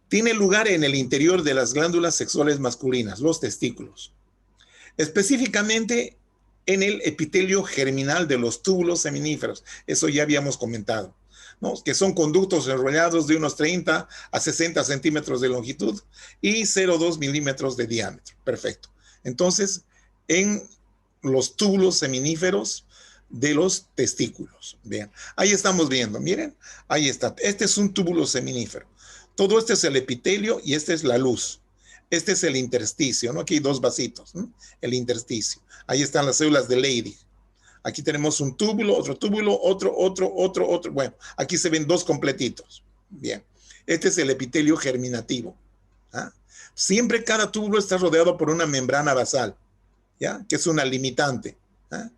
Tiene lugar en el interior de las glándulas sexuales masculinas, los testículos. Específicamente en el epitelio germinal de los túbulos seminíferos. Eso ya habíamos comentado, ¿no? Que son conductos enrollados de unos 30 a 60 centímetros de longitud y 0,2 milímetros de diámetro. Perfecto. Entonces, en los túbulos seminíferos de los testículos. Vean, ahí estamos viendo, miren, ahí está. Este es un túbulo seminífero. Todo este es el epitelio y este es la luz. Este es el intersticio, ¿no? Aquí hay dos vasitos, ¿no? El intersticio. Ahí están las células de Leydig. Aquí tenemos un túbulo, otro. Bueno, aquí se ven dos completitos. Bien, este es el epitelio germinativo. ¿Ah? Siempre cada túbulo está rodeado por una membrana basal, ¿ya? Que es una limitante, ¿ah?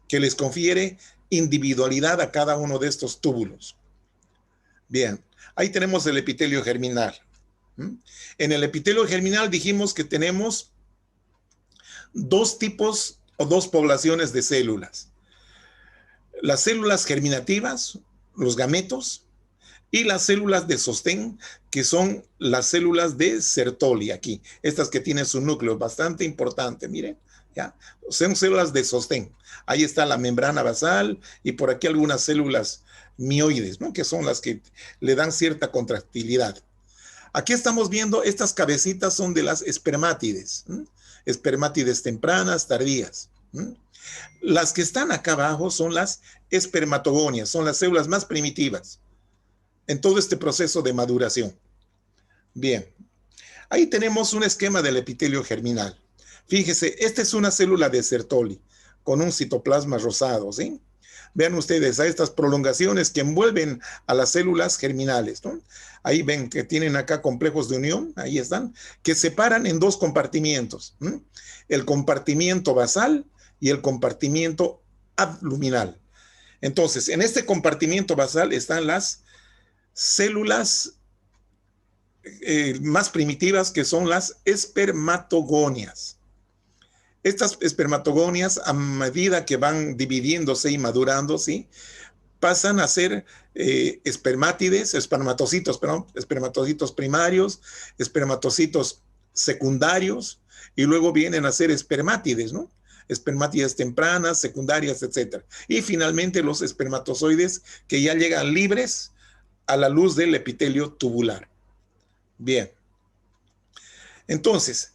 Que les confiere individualidad a cada uno de estos túbulos. Bien, ahí tenemos el epitelio germinal. En el epitelio germinal dijimos que tenemos dos tipos o dos poblaciones de células. Las células germinativas, los gametos, y las células de sostén, que son las células de Sertoli aquí. Estas que tienen su núcleo bastante importante, miren. ¿Ya? Son células de sostén. Ahí está la membrana basal y por aquí algunas células mioides, ¿no? Que son las que le dan cierta contractilidad. Aquí estamos viendo, estas cabecitas son de las espermátides, espermátides tempranas, tardías. Las que están acá abajo son las espermatogonias, son las células más primitivas en todo este proceso de maduración. Bien, ahí tenemos un esquema del epitelio germinal. Fíjese, esta es una célula de Sertoli con un citoplasma rosado, ¿sí? Vean ustedes a estas prolongaciones que envuelven a las células germinales, ¿no? Ahí ven que tienen acá complejos de unión, ahí están, que separan en dos compartimientos, ¿sí? El compartimiento basal y el compartimiento abluminal. Entonces, en este compartimiento basal están las células más primitivas, que son las espermatogonias. Estas espermatogonias, a medida que van dividiéndose y madurando, ¿sí?, pasan a ser espermatocitos primarios, espermatocitos secundarios, y luego vienen a ser espermátides, ¿no? Espermátides tempranas, secundarias, etc. Y finalmente los espermatozoides que ya llegan libres a la luz del epitelio tubular. Bien. Entonces,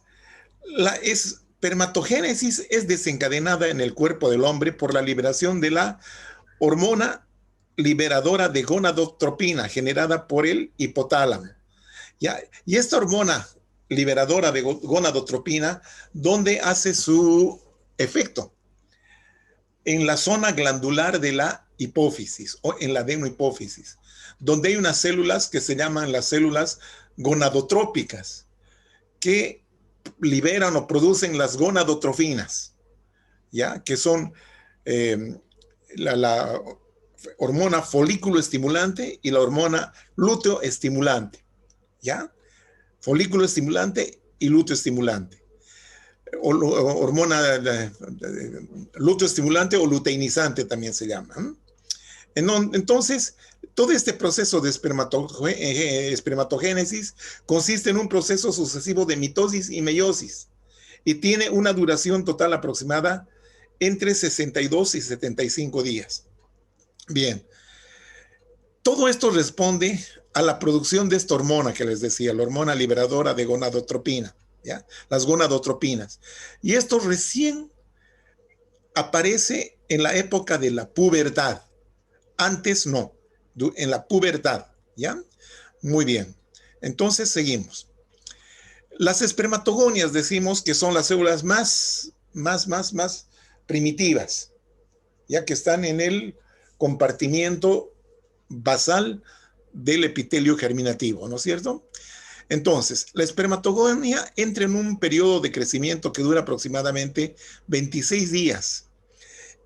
la espermatogénesis es desencadenada en el cuerpo del hombre por la liberación de la hormona liberadora de gonadotropina generada por el hipotálamo. ¿Ya? Y esta hormona liberadora de gonadotropina, ¿dónde hace su efecto? En la zona glandular de la hipófisis o en la adenohipófisis, donde hay unas células que se llaman las células gonadotrópicas, que liberan o producen las gonadotrofinas, ¿ya? Que son la hormona folículo estimulante y la hormona lúteo estimulante, ¿ya? Folículo estimulante y lúteo estimulante. Hormona lúteo estimulante o luteinizante también se llama. Entonces, todo este proceso de espermatogénesis consiste en un proceso sucesivo de mitosis y meiosis y tiene una duración total aproximada entre 62 y 75 días. Bien, todo esto responde a la producción de esta hormona que les decía, la hormona liberadora de gonadotropina, ¿ya? Las gonadotropinas. Y esto recién aparece en la época de la pubertad. Antes no, en la pubertad, ¿ya? Muy bien. Entonces seguimos. Las espermatogonias decimos que son las células más primitivas, ya que están en el compartimiento basal del epitelio germinativo, ¿no es cierto? Entonces, la espermatogonia entra en un periodo de crecimiento que dura aproximadamente 26 días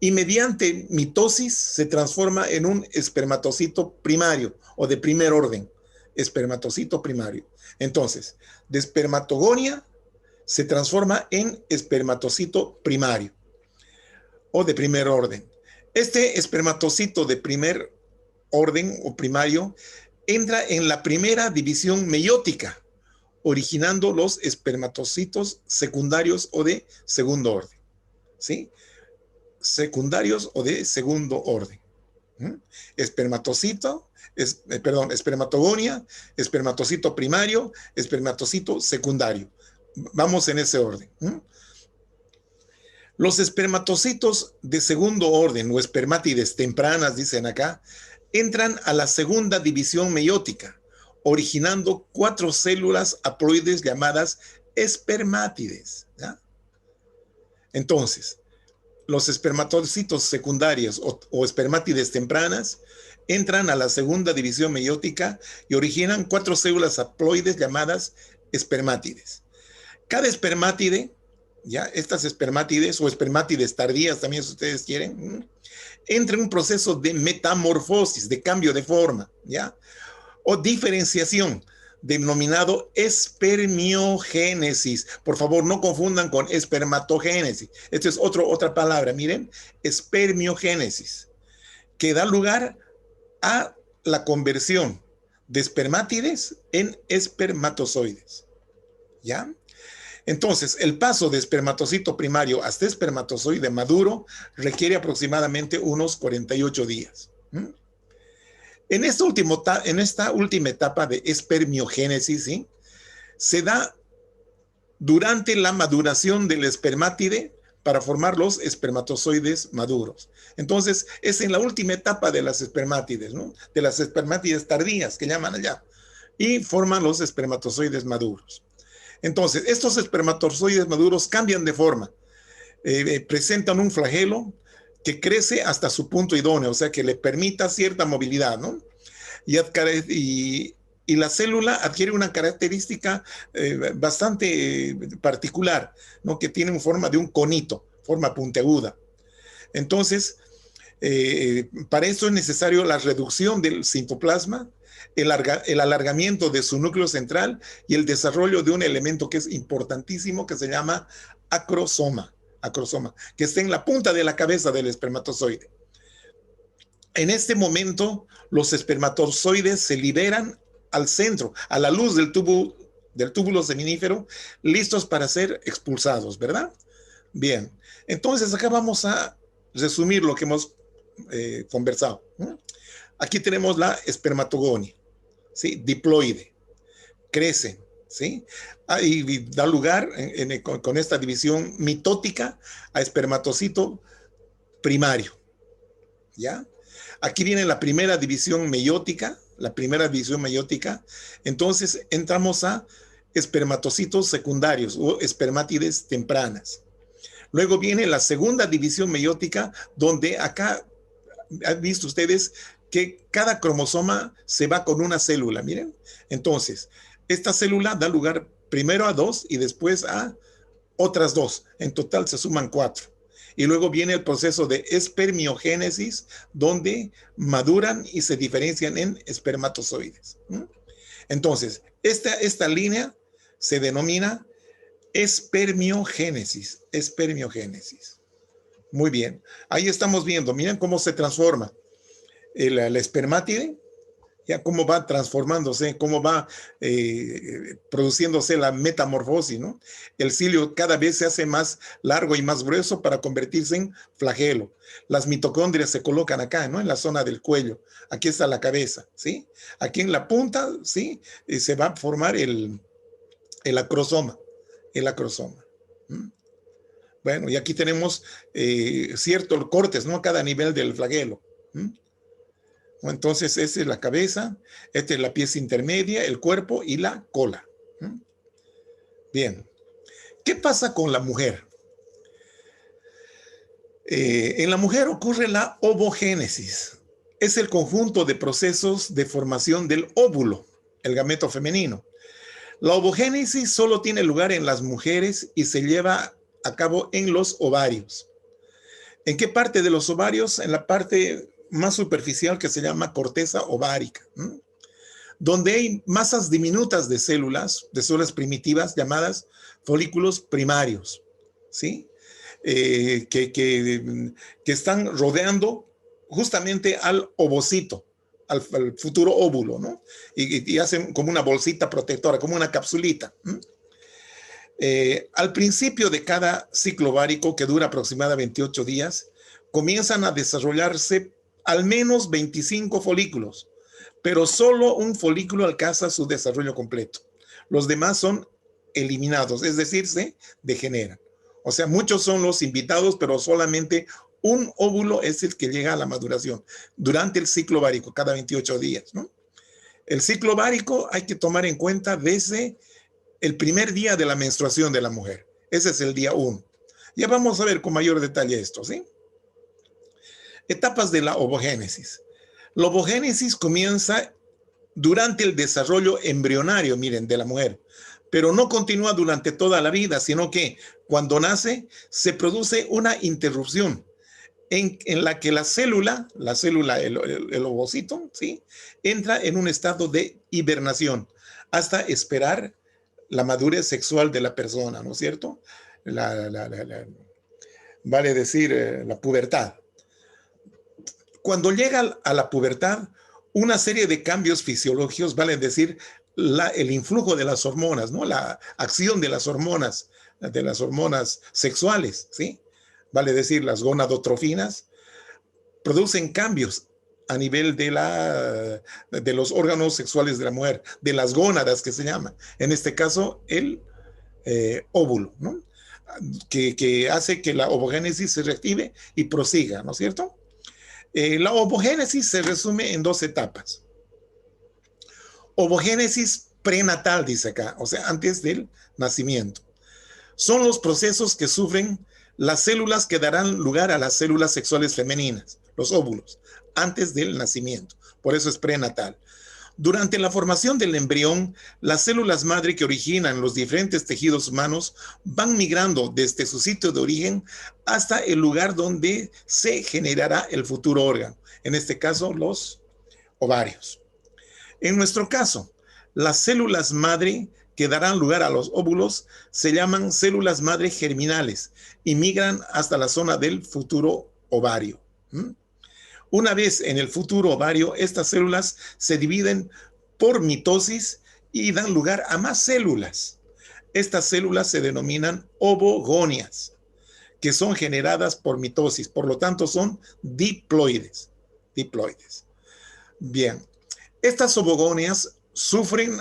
y mediante mitosis se transforma en un espermatocito primario o de primer orden, espermatocito primario. Entonces, de espermatogonia se transforma en espermatocito primario o de primer orden. Este espermatocito de primer orden o primario entra en la primera división meiótica, originando los espermatocitos secundarios o de segundo orden. ¿Sí? Secundarios o de segundo orden. Espermatocito, espermatogonia, espermatocito primario, espermatocito secundario. Vamos en ese orden. Los espermatocitos de segundo orden o espermátides tempranas, dicen acá, entran a la segunda división meiótica, originando 4 células haploides llamadas espermátides. ¿Ya? Entonces, los espermatocitos secundarios o espermátides tempranas entran a la segunda división meiótica y originan 4 células haploides llamadas espermátides. Cada espermátide, ya estas espermátides o espermátides tardías también si ustedes quieren, entra en un proceso de metamorfosis, de cambio de forma, ya, o diferenciación, denominado espermiogénesis. Por favor, no confundan con espermatogénesis. Esta es otra palabra, miren, espermiogénesis, que da lugar a la conversión de espermátides en espermatozoides. ¿Ya? Entonces, el paso de espermatocito primario hasta espermatozoide maduro requiere aproximadamente unos 48 días. En esta última etapa de espermiogénesis, ¿sí? Se da durante la maduración del espermátide para formar los espermatozoides maduros. Entonces, es en la última etapa de las espermátides, ¿no? De las espermátides tardías, que llaman allá, y forman los espermatozoides maduros. Entonces, estos espermatozoides maduros cambian de forma, presentan un flagelo que crece hasta su punto idóneo, o sea, que le permita cierta movilidad, ¿no? Y la célula adquiere una característica bastante particular, ¿no? Que tiene forma de un conito, forma puntiaguda. Entonces, para eso es necesario la reducción del citoplasma, el alargamiento de su núcleo central y el desarrollo de un elemento que es importantísimo que se llama acrosoma, que está en la punta de la cabeza del espermatozoide. En este momento, los espermatozoides se liberan al centro, a la luz del túbulo seminífero, listos para ser expulsados, ¿verdad? Bien, entonces acá vamos a resumir lo que hemos conversado. Aquí tenemos la espermatogonia, ¿sí? Diploide, crece, ¿sí? Y da lugar con esta división mitótica a espermatocito primario, ¿ya? Aquí viene la primera división meiótica, entonces entramos a espermatocitos secundarios o espermátides tempranas. Luego viene la segunda división meiótica, donde acá han visto ustedes que cada cromosoma se va con una célula, miren. Entonces, esta célula da lugar primero a 2 y después a otras 2. En total se suman 4. Y luego viene el proceso de espermiogénesis, donde maduran y se diferencian en espermatozoides. Entonces, esta línea se denomina espermiogénesis. Muy bien. Ahí estamos viendo, miren cómo se transforma el espermátide, ya cómo va transformándose, cómo va produciéndose la metamorfosis, ¿no? El cilio cada vez se hace más largo y más grueso para convertirse en flagelo. Las mitocondrias se colocan acá, ¿no? En la zona del cuello. Aquí está la cabeza, ¿sí? Aquí en la punta, ¿sí? Se va a formar el acrosoma, el acrosoma. ¿Mm? Bueno, y aquí tenemos ciertos cortes, ¿no? A cada nivel del flagelo. ¿Mm? Entonces, esta es la cabeza, esta es la pieza intermedia, el cuerpo y la cola. ¿Mm? Bien. ¿Qué pasa con la mujer? En la mujer ocurre la ovogénesis. Es el conjunto de procesos de formación del óvulo, el gameto femenino. La ovogénesis solo tiene lugar en las mujeres y se lleva a cabo en los ovarios. ¿En qué parte de los ovarios? En la parte más superficial que se llama corteza ovárica, donde hay masas diminutas de células primitivas llamadas folículos primarios, ¿sí? Que están rodeando justamente al ovocito, al futuro óvulo, ¿no? Y hacen como una bolsita protectora, como una capsulita. Al principio de cada ciclo ovárico, que dura aproximadamente 28 días, comienzan a desarrollarse al menos 25 folículos, pero solo un folículo alcanza su desarrollo completo. Los demás son eliminados, es decir, se degeneran. O sea, muchos son los invitados, pero solamente un óvulo es el que llega a la maduración durante el ciclo ovárico, cada 28 días, ¿no? El ciclo ovárico hay que tomar en cuenta desde el primer día de la menstruación de la mujer. Ese es el día 1. Ya vamos a ver con mayor detalle esto, ¿sí? Etapas de la ovogénesis. La ovogénesis comienza durante el desarrollo embrionario, miren, de la mujer, pero no continúa durante toda la vida, sino que cuando nace se produce una interrupción en la que la célula, el ovocito, ¿sí? Entra en un estado de hibernación hasta esperar la madurez sexual de la persona, ¿no es cierto? Vale decir, la pubertad. Cuando llega a la pubertad, una serie de cambios fisiológicos, vale decir, el influjo de las hormonas, ¿no? La acción de las hormonas sexuales, ¿sí? Vale decir, las gonadotrofinas, producen cambios a nivel de los órganos sexuales de la mujer, de las gónadas que se llama. En este caso, el óvulo, ¿no? Que hace que la ovogénesis se reactive y prosiga, ¿no es cierto? La ovogénesis se resume en 2 etapas. Ovogénesis prenatal, dice acá, o sea, antes del nacimiento. Son los procesos que sufren las células que darán lugar a las células sexuales femeninas, los óvulos, antes del nacimiento. Por eso es prenatal. Durante la formación del embrión, las células madre que originan los diferentes tejidos humanos van migrando desde su sitio de origen hasta el lugar donde se generará el futuro órgano, en este caso los ovarios. En nuestro caso, las células madre que darán lugar a los óvulos se llaman células madre germinales y migran hasta la zona del futuro ovario. Una vez en el futuro ovario, estas células se dividen por mitosis y dan lugar a más células. Estas células se denominan ovogonias, que son generadas por mitosis, por lo tanto son diploides. Bien, estas ovogonias sufren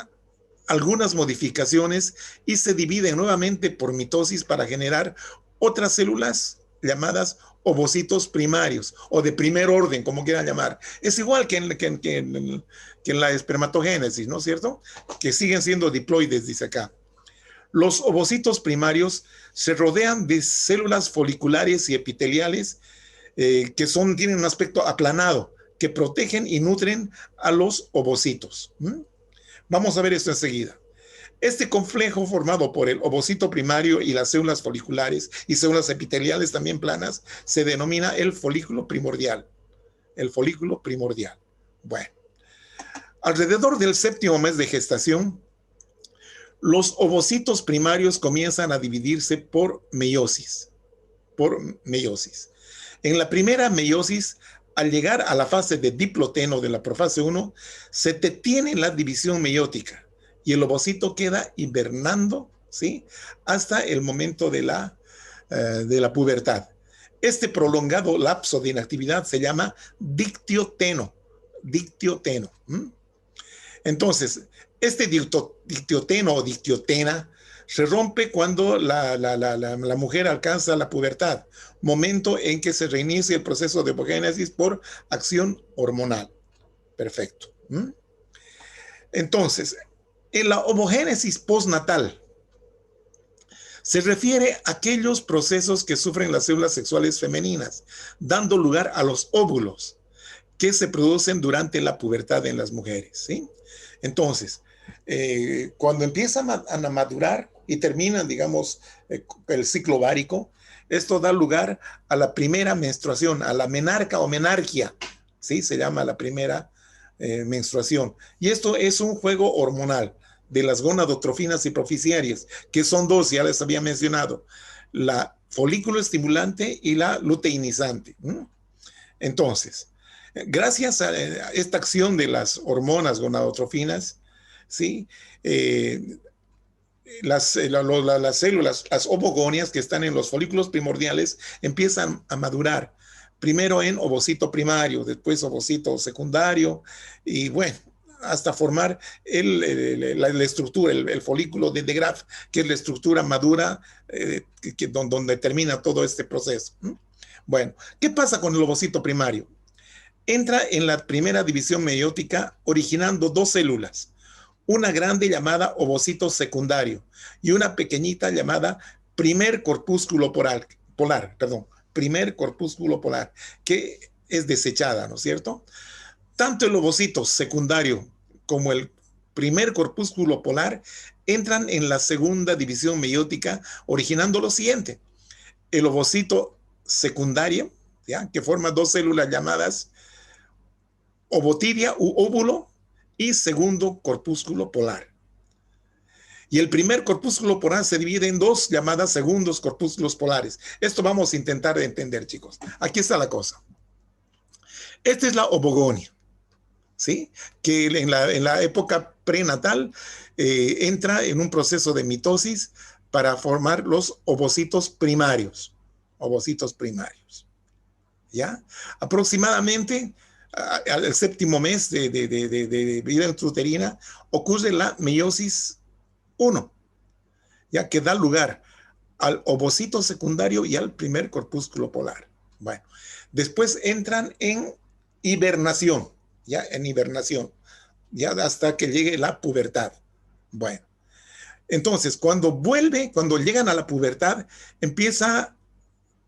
algunas modificaciones y se dividen nuevamente por mitosis para generar otras células llamadas ovocitos primarios o de primer orden, como quieran llamar. Es igual que en la espermatogénesis, ¿no es cierto? Que siguen siendo diploides, dice acá. Los ovocitos primarios se rodean de células foliculares y epiteliales que tienen un aspecto aplanado, que protegen y nutren a los ovocitos. Vamos a ver esto enseguida. Este complejo formado por el ovocito primario y las células foliculares y células epiteliales también planas se denomina el folículo primordial. El folículo primordial. Bueno, alrededor del 7º mes de gestación, los ovocitos primarios comienzan a dividirse por meiosis. En la primera meiosis al llegar a la fase de diploteno de la profase 1, se detiene la división meiótica y el ovocito queda hibernando, ¿sí? Hasta el momento de la pubertad. Este prolongado lapso de inactividad se llama dictioteno. Dictioteno. Entonces, este dictioteno o dictiotena se rompe cuando la mujer alcanza la pubertad, momento en que se reinicia el proceso de ovogénesis por acción hormonal. Perfecto. Entonces, en la ovogénesis postnatal se refiere a aquellos procesos que sufren las células sexuales femeninas, dando lugar a los óvulos que se producen durante la pubertad en las mujeres, ¿sí? Entonces, cuando empiezan a madurar y terminan, digamos, el ciclo ovárico, esto da lugar a la primera menstruación, a la menarca o menarquia, ¿sí? Se llama la primera menstruación. Y esto es un juego hormonal de las gonadotrofinas y proficiarias, que son dos, ya les había mencionado, la folículo estimulante y la luteinizante. Entonces, gracias a esta acción de las hormonas gonadotrofinas, ¿sí? Las células, las ovogonias que están en los folículos primordiales, empiezan a madurar. Primero en ovocito primario, después ovocito secundario, y bueno, hasta formar la estructura, el folículo de Graf, que es la estructura madura donde termina todo este proceso. Bueno, ¿qué pasa con el ovocito primario? Entra en la primera división meiótica originando dos células, una grande llamada ovocito secundario y una pequeñita llamada primer corpúsculo primer corpúsculo polar, que es desechada, ¿no es cierto? Tanto el ovocito secundario como el primer corpúsculo polar entran en la segunda división meiótica, originando lo siguiente: el ovocito secundario, ¿ya? Que forma dos células llamadas ovotidia u óvulo y segundo corpúsculo polar. Y el primer corpúsculo polar se divide en dos llamadas segundos corpúsculos polares. Esto vamos a intentar entender, chicos. Aquí está la cosa. Esta es la ovogonia, ¿sí? Que en la época prenatal entra en un proceso de mitosis para formar los ovocitos primarios. Ovocitos primarios. ¿Ya? Aproximadamente al séptimo mes de vida intrauterina ocurre la meiosis 1, ya que da lugar al ovocito secundario y al primer corpúsculo polar. Bueno, después entran en hibernación, ya en hibernación, ya hasta que llegue la pubertad. Bueno, entonces cuando llegan a la pubertad, empieza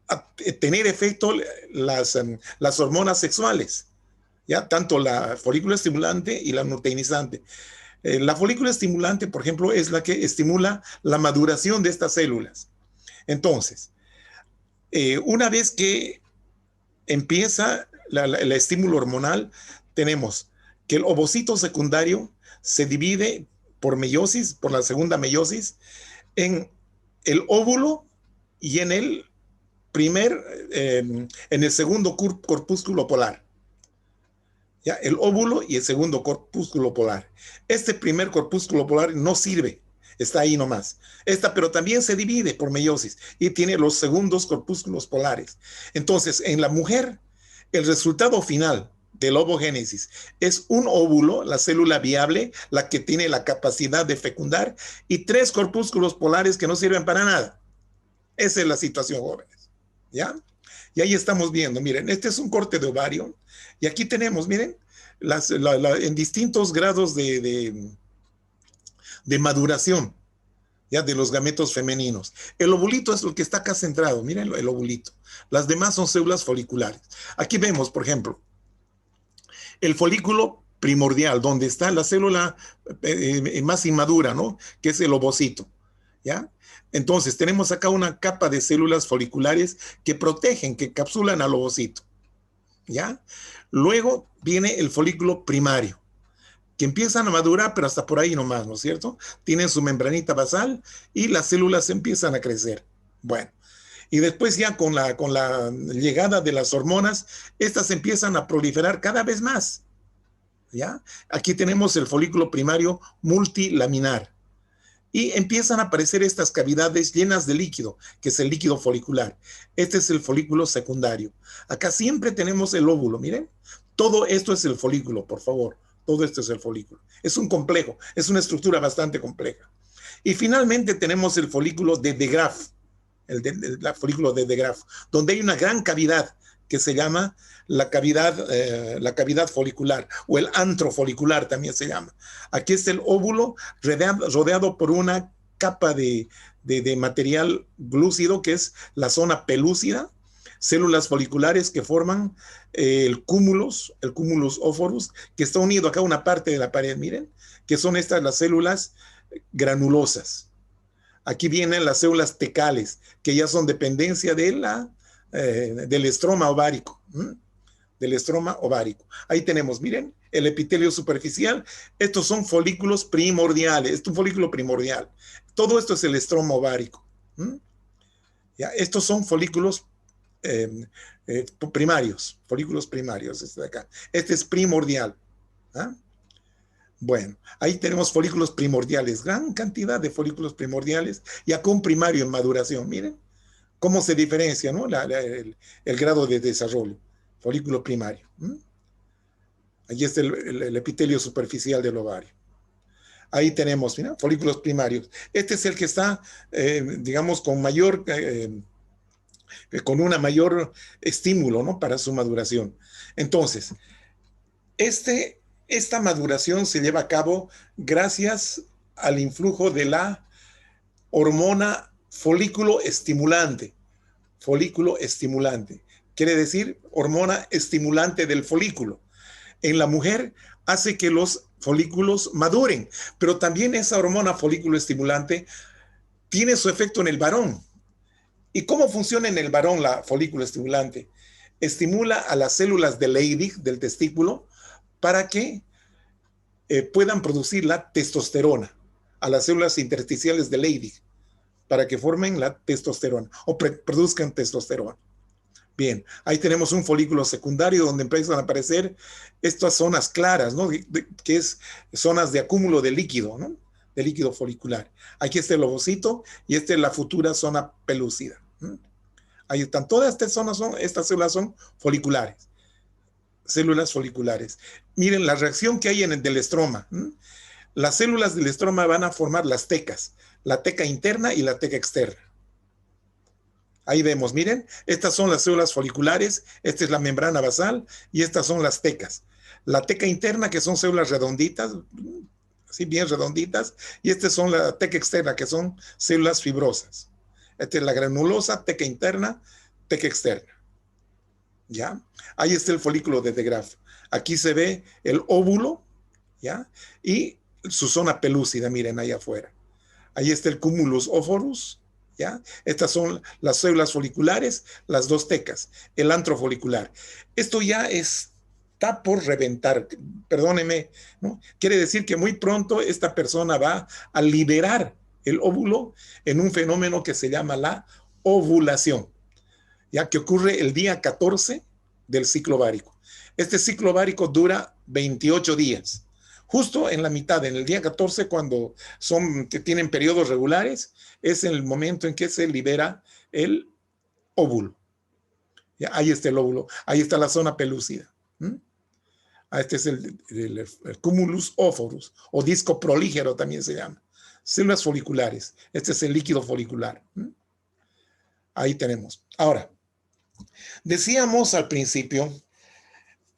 a tener efecto las hormonas sexuales, ya tanto la folículo estimulante y la luteinizante. La folículo estimulante, por ejemplo, es la que estimula la maduración de estas células. Entonces, una vez que empieza el estímulo hormonal, tenemos que el ovocito secundario se divide por meiosis, por la segunda meiosis, en el óvulo y en el segundo corpúsculo polar. ¿Ya? El óvulo y el segundo corpúsculo polar. Este primer corpúsculo polar no sirve, está ahí nomás. Pero también se divide por meiosis y tiene los segundos corpúsculos polares. Entonces, en la mujer, el resultado final de la ovogénesis es un óvulo, la célula viable, la que tiene la capacidad de fecundar, y 3 corpúsculos polares que no sirven para nada. Esa es la situación, jóvenes. ¿Ya? Y ahí estamos viendo, miren, este es un corte de ovario, y aquí tenemos, miren, en distintos grados de maduración, ya, de los gametos femeninos. El ovulito es el que está acá centrado, miren el ovulito. Las demás son células foliculares. Aquí vemos, por ejemplo, el folículo primordial, donde está la célula más inmadura, ¿no? Que es el ovocito, ¿ya? Entonces, tenemos acá una capa de células foliculares que protegen, que encapsulan al ovocito, ¿ya? Luego viene el folículo primario, que empiezan a madurar, pero hasta por ahí nomás, ¿no es cierto? Tienen su membranita basal y las células empiezan a crecer. Bueno, Y después ya con la llegada de las hormonas, estas empiezan a proliferar cada vez más. ¿Ya? Aquí tenemos el folículo primario multilaminar. Y empiezan a aparecer estas cavidades llenas de líquido, que es el líquido folicular. Este es el folículo secundario. Acá siempre tenemos el óvulo, miren. Todo esto es el folículo, por favor. Todo esto es el folículo. Es un complejo, es una estructura bastante compleja. Y finalmente tenemos el folículo de De Graaf, el folículo de De Graaf, donde hay una gran cavidad que se llama la cavidad folicular o el antro folicular también se llama. Aquí está el óvulo rodeado por una capa de material glúcido que es la zona pelúcida, células foliculares que forman el cúmulus óforus, que está unido acá a una parte de la pared, miren, que son estas las células granulosas. Aquí vienen las células tecales, que ya son dependencia del estroma ovárico. Del estroma ovárico. Ahí tenemos, miren, el epitelio superficial. Estos son folículos primordiales. Esto es un folículo primordial. Todo esto es el estroma ovárico. ¿Ya? Estos son folículos primarios. Folículos primarios. Este de acá. Este es primordial. ¿Ah? Bueno, ahí tenemos folículos primordiales. Gran cantidad de folículos primordiales. Y acá un primario en maduración. Miren cómo se diferencia, ¿no? El grado de desarrollo. Folículo primario. Allí está el epitelio superficial del ovario. Ahí tenemos, mira, folículos primarios. Este es el que está, digamos, con una mayor estímulo, ¿no? Para su maduración. Entonces, esta maduración se lleva a cabo gracias al influjo de la hormona folículo estimulante. Folículo estimulante. Quiere decir hormona estimulante del folículo. En la mujer hace que los folículos maduren, pero también esa hormona folículo estimulante tiene su efecto en el varón. ¿Y cómo funciona en el varón la folículo estimulante? Estimula a las células de Leydig, del testículo, para que puedan producir la testosterona, a las células intersticiales de Leydig, para que formen la testosterona o produzcan testosterona. Bien, ahí tenemos un folículo secundario donde empiezan a aparecer estas zonas claras, ¿no? Que es zonas de acúmulo de líquido, ¿no? De líquido folicular. Aquí está el ovocito y esta es la futura zona pelúcida. Ahí están. Todas estas células son foliculares. Células foliculares. Miren la reacción que hay en el del estroma. Las células del estroma van a formar las tecas, la teca interna y la teca externa. Ahí vemos, miren, estas son las células foliculares, esta es la membrana basal y estas son las tecas. La teca interna, que son células redonditas, así bien redonditas, y estas son la teca externa, que son células fibrosas. Esta es la granulosa, teca interna, teca externa. ¿Ya? Ahí está el folículo de De Graaf. Aquí se ve el óvulo, ¿ya? Y su zona pelúcida, miren ahí afuera. Ahí está el cúmulus óforus, ¿ya? Estas son las células foliculares, las dos tecas, el antro folicular. Esto ya está por reventar, perdóneme, ¿no? Quiere decir que muy pronto esta persona va a liberar el óvulo en un fenómeno que se llama la ovulación, ya que ocurre el día 14 del ciclo ovárico. Este ciclo ovárico dura 28 días. Justo en la mitad, en el día 14, cuando tienen periodos regulares, es el momento en que se libera el óvulo. ¿Ya? Ahí está el óvulo, ahí está la zona pelúcida. Este es el cúmulus óforus, o disco prolígero también se llama. Células foliculares, este es el líquido folicular. Ahí tenemos. Ahora, decíamos al principio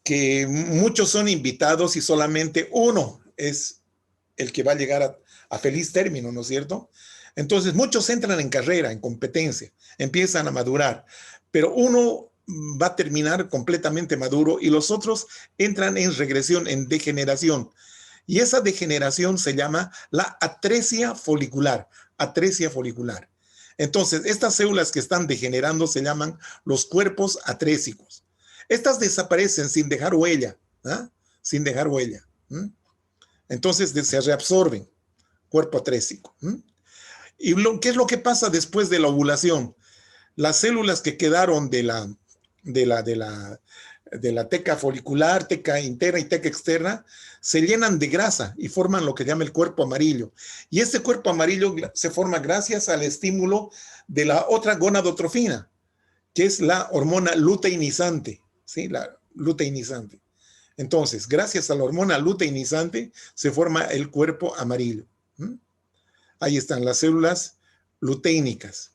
que muchos son invitados y solamente uno es el que va a llegar a feliz término, ¿no es cierto? Entonces muchos entran en carrera, en competencia, empiezan a madurar, pero uno va a terminar completamente maduro y los otros entran en regresión, en degeneración. Y esa degeneración se llama la atresia folicular, atresia folicular. Entonces, estas células que están degenerando se llaman los cuerpos atrésicos. Estas desaparecen sin dejar huella, ¿eh? Sin dejar huella. Entonces se reabsorben, cuerpo atrésico. ¿Y qué es lo que pasa después de la ovulación? Las células que quedaron de la teca folicular, teca interna y teca externa, se llenan de grasa y forman lo que se llama el cuerpo amarillo. Y este cuerpo amarillo se forma gracias al estímulo de la otra gonadotrofina, que es la hormona luteinizante, ¿sí? La luteinizante. Entonces, gracias a la hormona luteinizante, se forma el cuerpo amarillo. Ahí están las células luteínicas,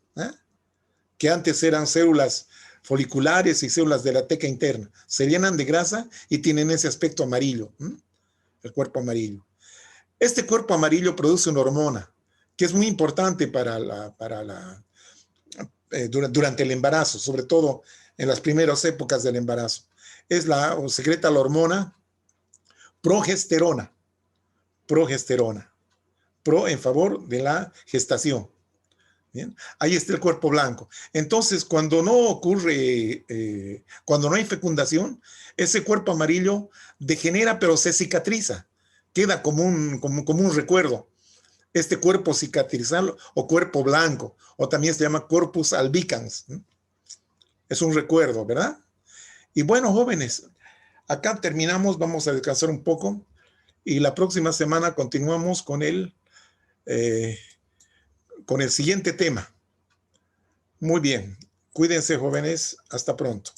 que antes eran células foliculares y células de la teca interna. Se llenan de grasa y tienen ese aspecto amarillo, el cuerpo amarillo. Este cuerpo amarillo produce una hormona que es muy importante durante el embarazo, sobre todo en las primeras épocas del embarazo. Secreta la hormona progesterona, pro en favor de la gestación. Bien, ahí está el cuerpo blanco. Entonces, cuando no ocurre, cuando no hay fecundación, ese cuerpo amarillo degenera, pero se cicatriza, queda como un recuerdo. Este cuerpo cicatrizal o cuerpo blanco, o también se llama corpus albicans. Es un recuerdo, ¿verdad? Y bueno, jóvenes, acá terminamos, vamos a descansar un poco y la próxima semana continuamos con el siguiente tema. Muy bien, cuídense, jóvenes, hasta pronto.